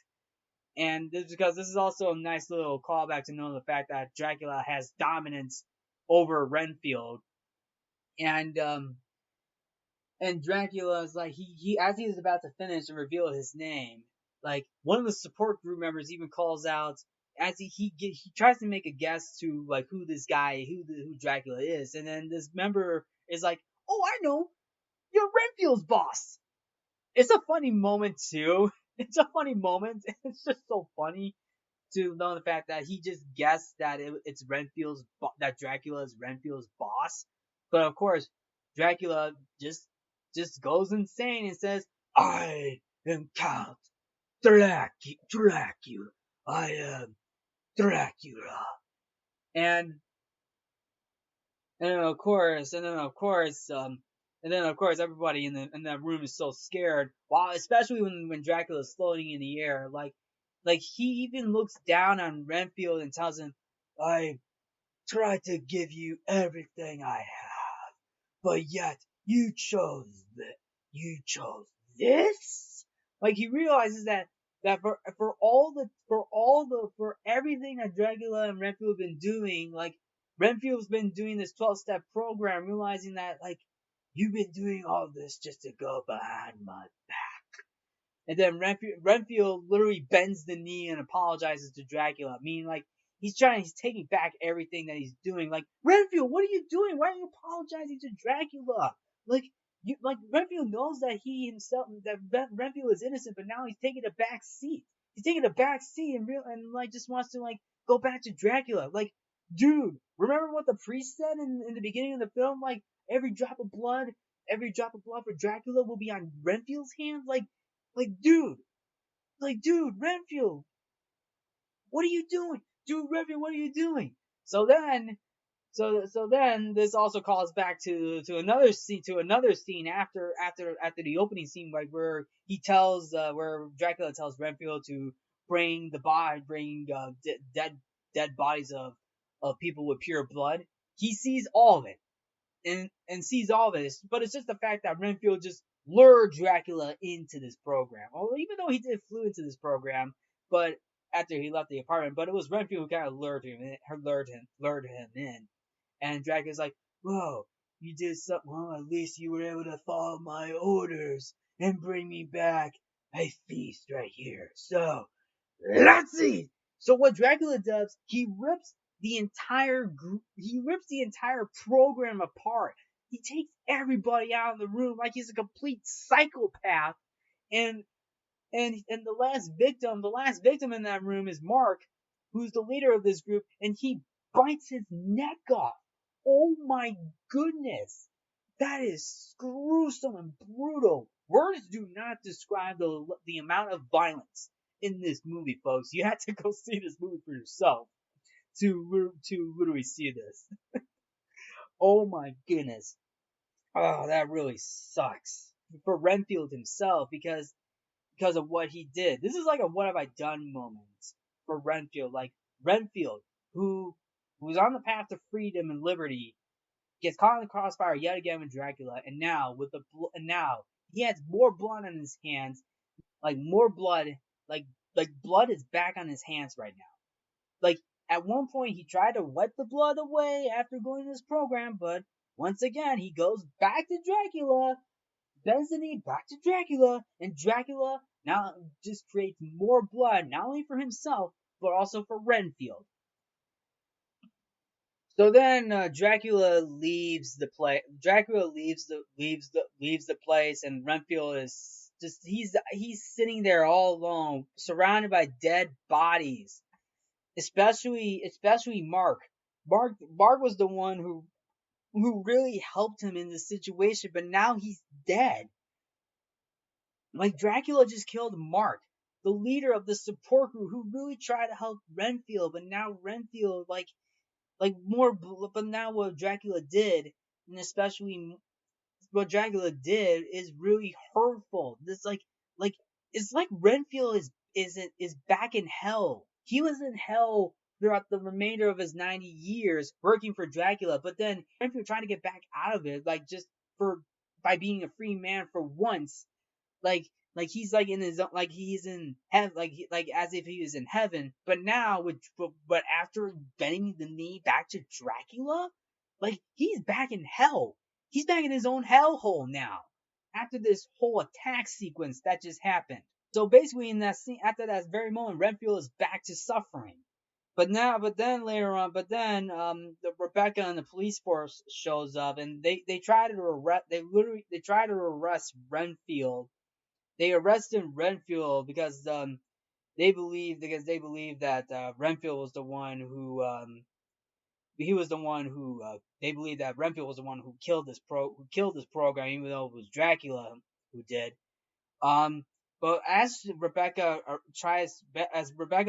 Speaker 1: and this is because this is also a nice little callback to know the fact that Dracula has dominance over Renfield, and Dracula is like, he as he is about to finish and reveal his name, like one of the support group members even calls out as he tries to make a guess to like who this guy who Dracula is, and then this member is like, "Oh, I know, you're Renfield's boss." It's a funny moment too. It's a funny moment. It's just so funny to know the fact that he just guessed that it's that Dracula is Renfield's boss. But of course, Dracula just goes insane and says, "I am Count Dracula. I am Dracula." And and then of course, everybody in that room is so scared. Wow, especially when Dracula is floating in the air, like he even looks down on Renfield and tells him, "I tried to give you everything I have, but yet you chose this." Like he realizes that for everything that Dracula and Renfield have been doing, like Renfield's been doing this 12-step program, realizing that like you've been doing all this just to go behind my back. And then Renfield literally bends the knee and apologizes to Dracula, meaning like he's taking back everything that he's doing. Like, "Renfield, what are you doing? Why are you apologizing to Dracula?" Like, Renfield knows that Renfield is innocent, but now he's taking a back seat. He's taking a back seat and like just wants to like go back to Dracula. Like, dude, remember what the priest said in the beginning of the film? Like, every drop of blood, every drop of blood for Dracula will be on Renfield's hands. Like, dude, Renfield, what are you doing? Dude, Renfield, what are you doing? So then, so then this also calls back to another scene after the opening scene, like where Dracula tells Renfield to bring dead bodies of people with pure blood. He sees all of it and sees all this, but it's just the fact that Renfield just lured Dracula into this program. Well, even though he did flew into this program, but after he left the apartment, but it was Renfield who kind of lured him in. And Dracula's like, "Whoa, you did something. Well, at least you were able to follow my orders and bring me back a feast right here. So let's eat." So what Dracula does, he rips the entire program apart. He takes everybody out of the room like he's a complete psychopath. And the last victim in that room is Mark, who's the leader of this group, and he bites his neck off. Oh my goodness. That is gruesome and brutal. Words do not describe the amount of violence in this movie, folks. You have to go see this movie for yourself to literally see this. Oh my goodness. Oh, that really sucks for Renfield himself because of what he did. This is like a "what have I done" moment for Renfield. Like Renfield, who's on the path to freedom and liberty, gets caught in the crossfire yet again with Dracula, and now he has more blood on his hands, like more blood, like blood is back on his hands right now. Like at one point he tried to wipe the blood away after going to this program, but once again he goes back to Dracula, bends the knee back to Dracula, and Dracula now just creates more blood, not only for himself but also for Renfield. So then Dracula leaves the place. Dracula leaves the place, and Renfield is just he's sitting there all alone, surrounded by dead bodies. Especially Mark. Mark was the one who really helped him in this situation, but now he's dead. Like Dracula just killed Mark, the leader of the support group who really tried to help Renfield, but now Renfield like more. But now what Dracula did, and especially what Dracula did, is really hurtful. This like it's like Renfield is back in hell. He was in hell throughout the remainder of his 90 years working for Dracula, but then Renfield trying to get back out of it, like just for by being a free man for once, like he's like in his like he's in heaven, like as if he was in heaven. But now but after bending the knee back to Dracula, like he's back in hell. He's back in his own hellhole now. After this whole attack sequence that just happened. So basically, in that scene, after that very moment, Renfield is back to suffering. But then later on, the Rebecca and the police force shows up, and they try to arrest. They try to arrest Renfield. They arrested Renfield because they believe that Renfield was the one who he was the one who they believe that Renfield was the one who killed this program, even though it was Dracula who did. Um, but as Rebecca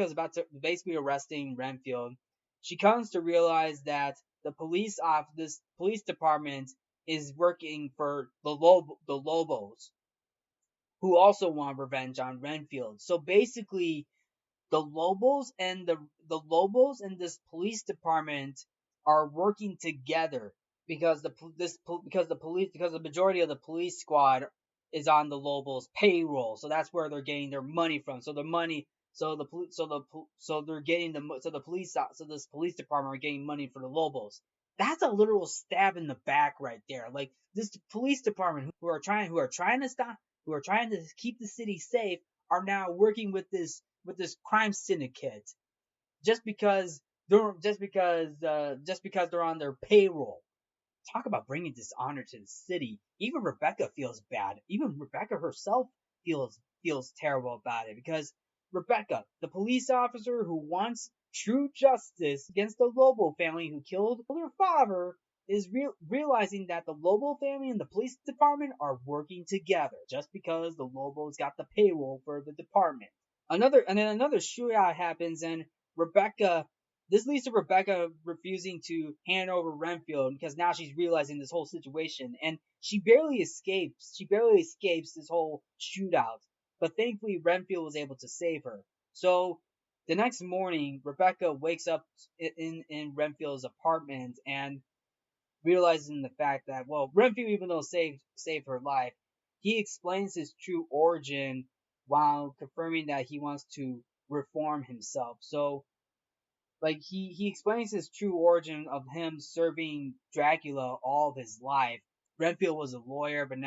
Speaker 1: is about to basically arresting Renfield, she comes to realize that this police department is working for the Lobos, who also want revenge on Renfield. So basically, the Lobos and this police department are working together because the majority of the police squad is on the Lobos payroll. So that's where they're getting their money from. So the money so the so they're getting so this police department are getting money for the Lobos. That's a literal stab in the back right there. Like this police department who are trying to keep the city safe are now working with this crime syndicate just because they're on their payroll. Talk about bringing dishonor to the city. Even Rebecca feels bad. Even Rebecca herself feels terrible about it because Rebecca, the police officer who wants true justice against the Lobo family who killed her father, is realizing that the Lobo family and the police department are working together just because the Lobos got the payroll for the department. Another shootout happens, and Rebecca this leads to Rebecca refusing to hand over Renfield because now she's realizing this whole situation, and she barely escapes. She barely escapes this whole shootout, but thankfully Renfield was able to save her. So the next morning, Rebecca wakes up in Renfield's apartment and realizing the fact that, well, Renfield, even though saved her life, he explains his true origin while confirming that he wants to reform himself. So like he explains his true origin of him serving Dracula all of his life. Renfield was a lawyer, but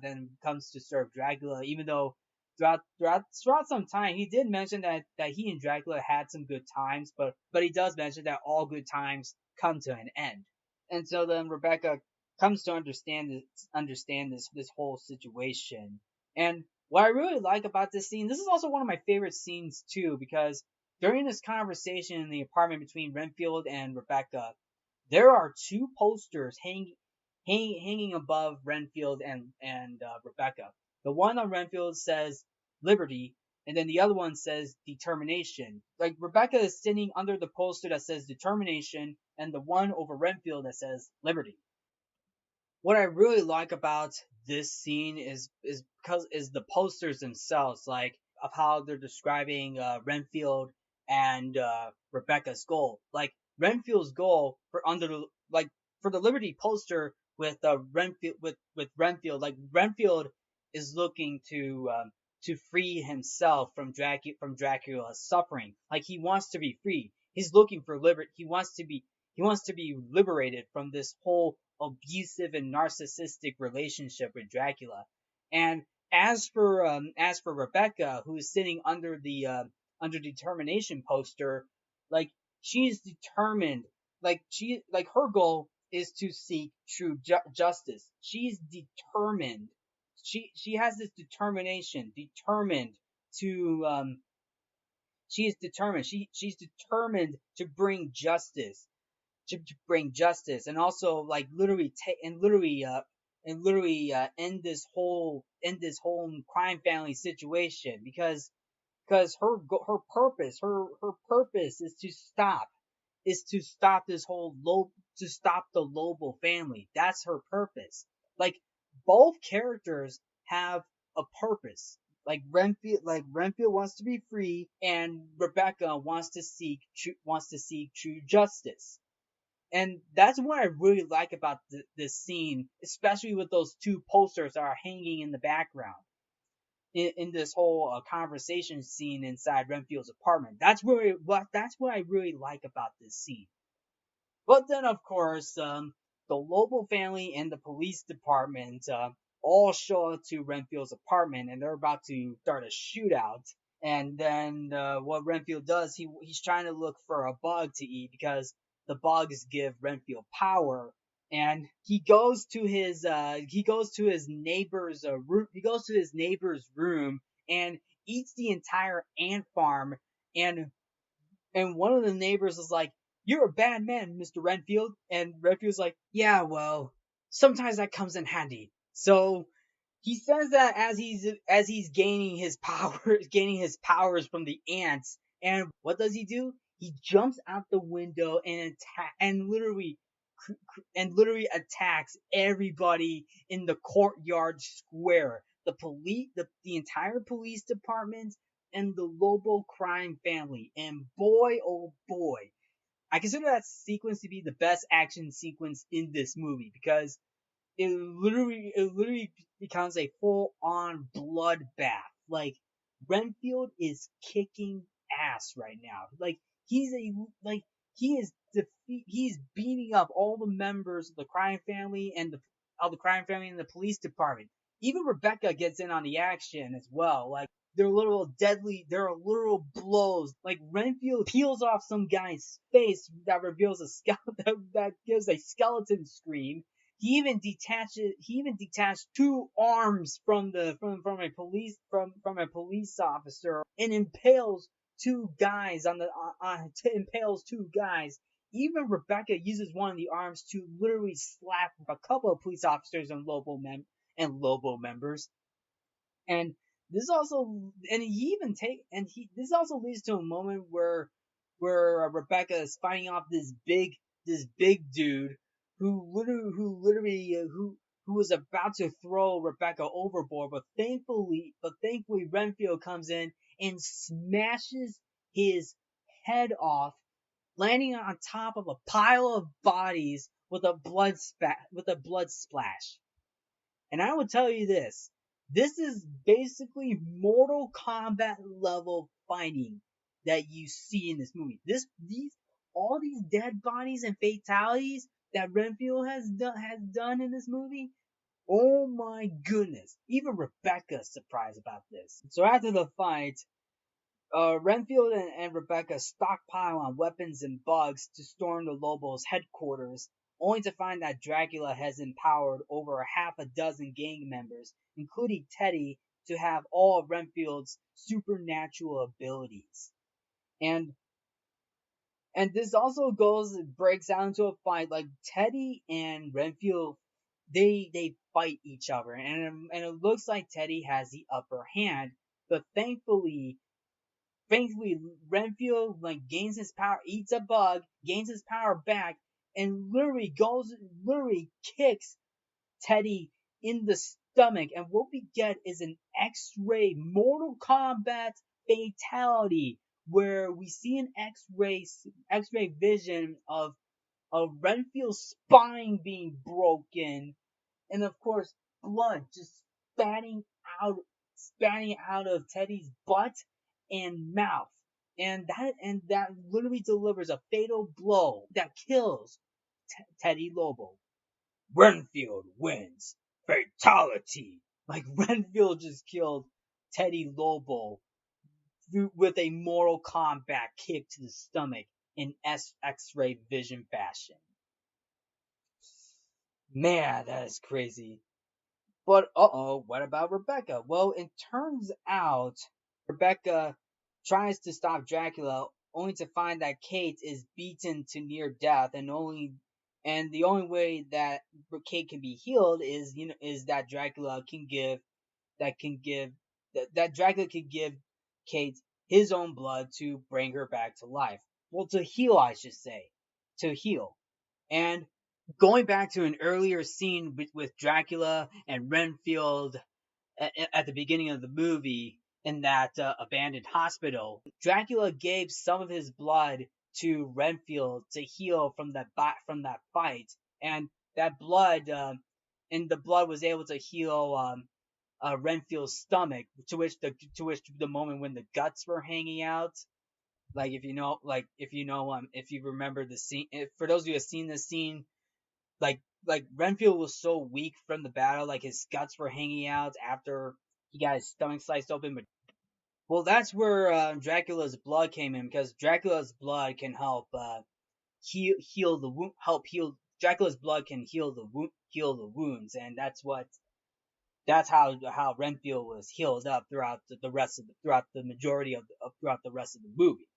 Speaker 1: then comes to serve Dracula. Even though throughout some time he did mention that he and Dracula had some good times, but he does mention that all good times come to an end. And so then Rebecca comes to understand this whole situation. And what I really like about this scene, this is also one of my favorite scenes too, because during this conversation in the apartment between Renfield and Rebecca, there are two posters hanging above Renfield and Rebecca. The one on Renfield says Liberty, and then the other one says Determination. Like Rebecca is sitting under the poster that says Determination, and the one over Renfield that says Liberty. What I really like about this scene is the posters themselves, like of how they're describing Renfield and Rebecca's goal. Like Renfield's goal for the Liberty poster with Renfield, like Renfield is looking to free himself from Dracula's suffering. Like he wants to be free. He's looking for liberty. He wants to be liberated from this whole abusive and narcissistic relationship with Dracula. And as for Rebecca, who is sitting under determination poster, like she's determined, like her goal is to seek true justice. She's determined. She has this determination, determined to she is determined. She's determined to bring justice and also like literally take and literally end this whole crime family situation because her purpose is to stop is to stop this whole to stop the Lobo family. That's her purpose. Like both characters have a purpose. Renfield wants to be free, and Rebecca wants to seek true justice. And that's what I really like about this scene, especially with those two posters that are hanging in the background in this whole conversation scene inside Renfield's apartment. That's what I really like about this scene. But then, of course, the Lobo family and the police department all show up to Renfield's apartment, and they're about to start a shootout. And then what Renfield does, he's trying to look for a bug to eat because the bugs give Renfield power. And he goes to his neighbor's room. He goes to his neighbor's room and eats the entire ant farm. And one of the neighbors is like, "You're a bad man, Mr. Renfield." And Renfield's like, "Yeah, well, sometimes that comes in handy." So he says that as he's gaining his powers, gaining his powers from the ants. And what does he do? He jumps out the window and literally attacks everybody in the courtyard square. The entire police department and the Lobo crime family. And boy, oh boy, I consider that sequence to be the best action sequence in this movie because it literally becomes a full on bloodbath. Like Renfield is kicking ass right now. Like he is he's beating up all the members of the crime family and the police department. Even Rebecca gets in on the action as well. Like there are literal blows. Like Renfield peels off some guy's face that reveals a skeleton that gives a skeleton scream. He even detached two arms from a police officer and impales two guys impales two guys. Even Rebecca uses one of the arms to literally slap a couple of police officers and Lobo members. And this also and he even take and he this also leads to a moment where Rebecca is fighting off this big dude who was about to throw Rebecca overboard, but thankfully Renfield comes in and smashes his head off, landing on top of a pile of bodies with a blood splash. And I will tell you this is basically Mortal Kombat level fighting that you see in this movie. All these dead bodies and fatalities that Renfield has done in this movie. Oh my goodness. Even Rebecca's surprised about this. So after the fight, Renfield and Rebecca stockpile on weapons and bugs to storm the Lobos' headquarters, only to find that Dracula has empowered over half a dozen gang members, including Teddy, to have all of Renfield's supernatural abilities. And this also breaks down into a fight. Like Teddy and Renfield, they fight each other, and it looks like Teddy has the upper hand. But thankfully, Renfield gains his power, eats a bug, gains his power back, and literally kicks Teddy in the stomach. And what we get is an X-ray Mortal Kombat fatality, where we see an X-ray vision of Renfield's spine being broken, and of course blood just spatting out of Teddy's butt and mouth. And that literally delivers a fatal blow that kills Teddy Lobo. Renfield wins. Fatality. Like Renfield just killed Teddy Lobo with a Mortal Kombat kick to the stomach in X-ray vision fashion. Man, that is crazy. But what about Rebecca? Well, it turns out Rebecca tries to stop Dracula, only to find that Kate is beaten to near death, and the only way that Kate can be healed is that Dracula can give that Dracula can give Kate his own blood to bring her back to life. Well, to heal, I should say. to heal. And going back to an earlier scene with Dracula and Renfield at the beginning of the movie in that abandoned hospital, Dracula gave some of his blood to Renfield to heal from that fight, and that blood and the blood was able to heal Renfield's stomach, to which the moment when the guts were hanging out. If you remember the scene, for those of you who have seen this scene, like Renfield was so weak from the battle, like his guts were hanging out after he got his stomach sliced open. But well, that's where Dracula's blood came in, because Dracula's blood can help heal the wound, help heal. Dracula's blood can heal the wounds, and that's how Renfield was healed up throughout the rest of throughout the majority throughout the rest of the movie.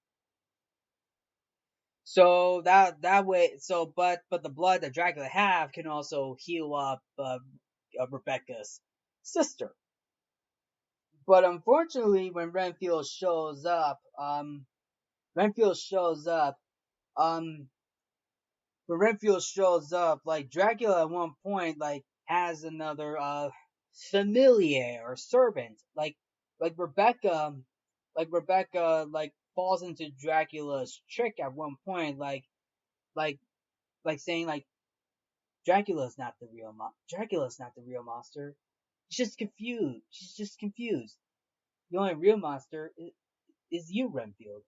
Speaker 1: So that way, but the blood that Dracula have can also heal up Rebecca's sister. But unfortunately, when Renfield shows up, um, when Renfield shows up, like Dracula at one point, like has another familiar or servant, like Rebecca, like falls into Dracula's trick at one point, like like saying like Dracula's not the real monster. She's just confused. She's just confused. The only real monster is you, Renfield.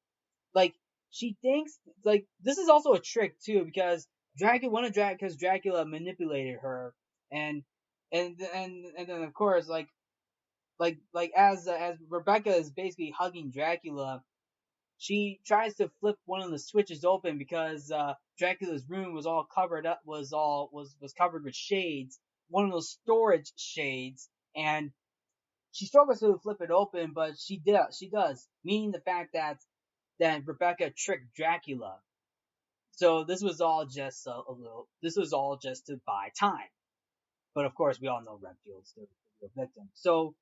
Speaker 1: Like she thinks like this is also a trick too, because Dracula manipulated her, and and then of course like as Rebecca is basically hugging Dracula, she tries to flip one of the switches open, because Dracula's room was all covered up, was covered with shades, one of those storage shades, and she struggles to flip it open, but she does, meaning the fact that Rebecca tricked Dracula. So this was all just this was all just to buy time. But of course, we all know Renfield's the real victim. So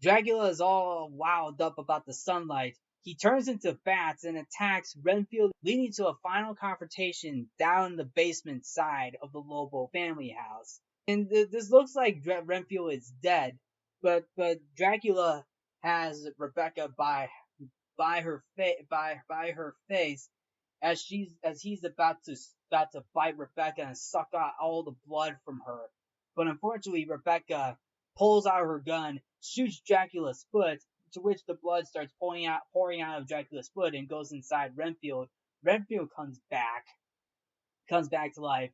Speaker 1: Dracula is all wowed up about the sunlight. He turns into bats and attacks Renfield, leading to a final confrontation down the basement side of the Lobo family house. And this looks like Renfield is dead, but Dracula has Rebecca by her face, as he's about to bite Rebecca and suck out all the blood from her. But unfortunately, Rebecca pulls out her gun, shoots Dracula's foot, to which the blood starts pouring out of Dracula's foot and goes inside Renfield. Renfield comes back to life,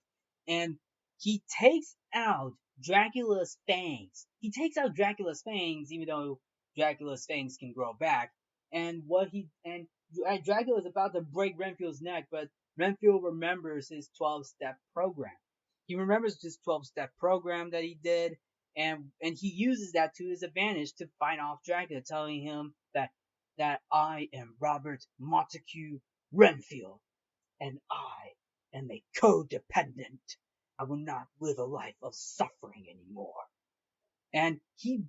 Speaker 1: and he takes out Dracula's fangs. He takes out Dracula's fangs, even though Dracula's fangs can grow back. And Dracula is about to break Renfield's neck, but Renfield remembers his 12-step program. He remembers this 12-step program that he did, and he uses that to his advantage to fight off Dracula, telling him that I am Robert Montague Renfield, and I am a codependent. I will not live a life of suffering anymore. And he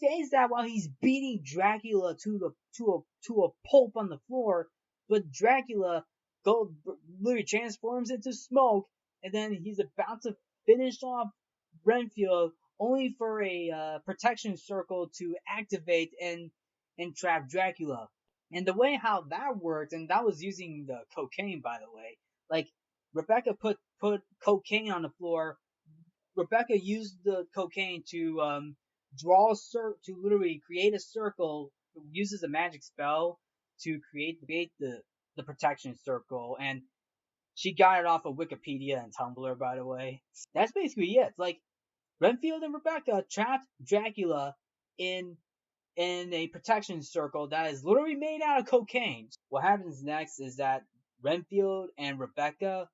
Speaker 1: says that while he's beating Dracula to a pulp on the floor, but Dracula literally transforms into smoke, and then he's about to finish off Renfield, only for a protection circle to activate and trap Dracula. And the way how that worked, and that was using the cocaine, by the way. Like Rebecca put cocaine on the floor. Rebecca used the cocaine to to literally create a circle. Uses a magic spell to create the protection circle, and she got it off of Wikipedia and Tumblr, by the way. That's basically it. Like Renfield and Rebecca trapped Dracula in a protection circle that is literally made out of cocaine. What happens next is that Renfield and Rebecca,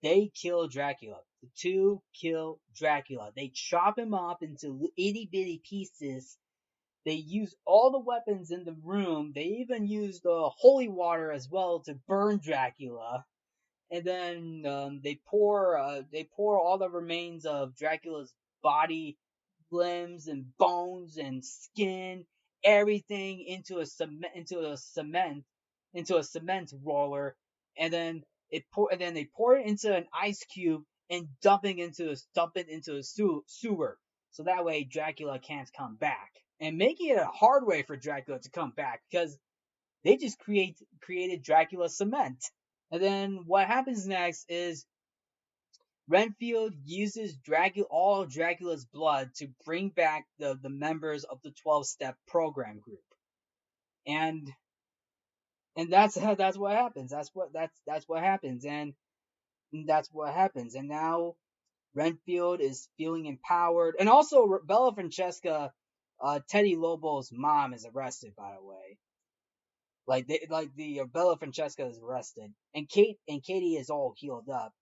Speaker 1: they kill Dracula. The two kill Dracula. They chop him up into itty bitty pieces. They use all the weapons in the room. They even use the holy water as well to burn Dracula. And then they pour all the remains of Dracula's body, limbs and bones and skin, everything into a cement roller, and then And then they pour it into an ice cube and dump it into a sewer, so that way Dracula can't come back, and making it a hard way for Dracula to come back because they just created Dracula cement. And then what happens next is Renfield uses all Dracula's blood to bring back the members of the 12-step program group. And that's what happens. That's what happens. And that's what happens. And now Renfield is feeling empowered. And also Bella Francesca, Teddy Lobo's mom, is arrested, by the way. Bella Francesca is arrested, and Katie is all healed up.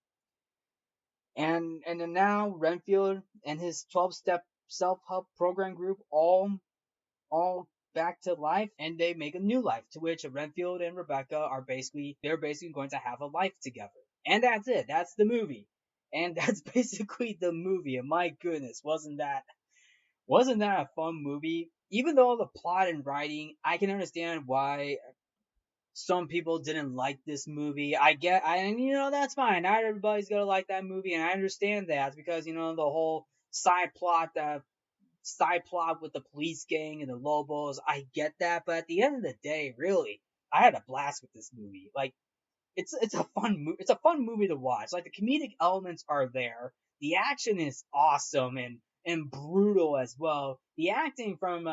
Speaker 1: And then now Renfield and his 12-step self-help program group all back to life, and they make a new life, to which Renfield and Rebecca are basically going to have a life together. And that's it. That's the movie. And that's basically the movie. And my goodness, wasn't that a fun movie? Even though the plot and writing, I can understand why some people didn't like this movie. That's fine. Not everybody's gonna like that movie, and I understand that because the whole side plot with the police gang and the Lobos. I get that, but at the end of the day, really, I had a blast with this movie. Like, it's a fun movie. It's a fun movie to watch. Like, the comedic elements are there. The action is awesome and brutal as well. The acting from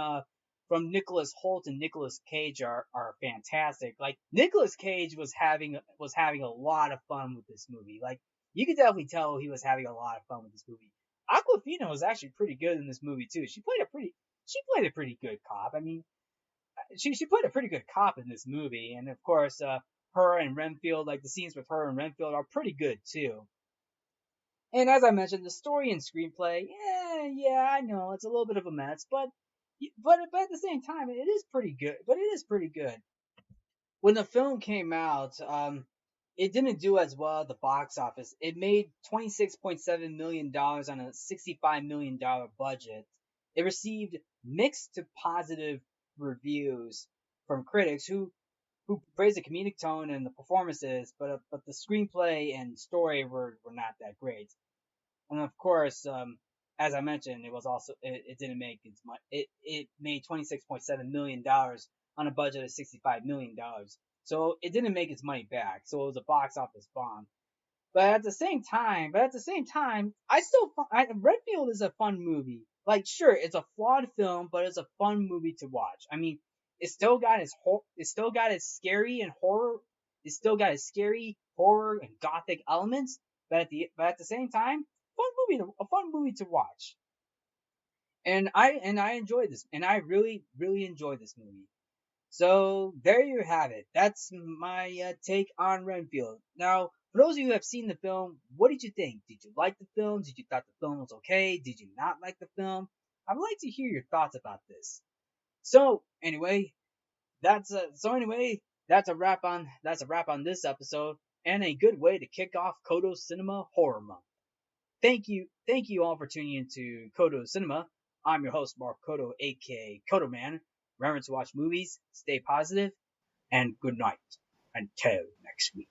Speaker 1: Nicholas Hoult and Nicolas Cage are fantastic. Like, Nicolas Cage was having a lot of fun with this movie. Like, you could definitely tell he was having a lot of fun with this movie. Awkwafina was actually pretty good in this movie too. She played a pretty good cop. I mean, she played a pretty good cop in this movie, and of course, her and Renfield, like the scenes with her and Renfield, are pretty good too. And as I mentioned, the story and screenplay, yeah, I know it's a little bit of a mess, but at the same time, it is pretty good. But it is pretty good. When the film came out, it didn't do as well at the box office. It made $26.7 million on a $65 million budget. It received mixed to positive reviews from critics who praised the comedic tone and the performances, but the screenplay and story were not that great. And of course, as I mentioned, it didn't make its money. It made $26.7 million on a budget of $65 million. So it didn't make its money back. So it was a box office bomb. But at the same time, Redfield is a fun movie. Like, sure, it's a flawed film, but it's a fun movie to watch. I mean, it's still got its scary and horror. It's still got its scary horror and gothic elements. But at the same time, a fun movie to watch. And I enjoyed this, and I really enjoyed this movie. So there you have it. That's my take on Renfield. Now, for those of you who have seen the film, what did you think? Did you like the film? Did you thought the film was okay? Did you not like the film? I would like to hear your thoughts about this. So anyway, that's a wrap on this episode, and a good way to kick off Codo Cinema Horror Month. Thank you all for tuning into Codo Cinema. I'm your host, Mark Codo, aka Codoman. Remember to watch movies, stay positive, and good night. Until next week.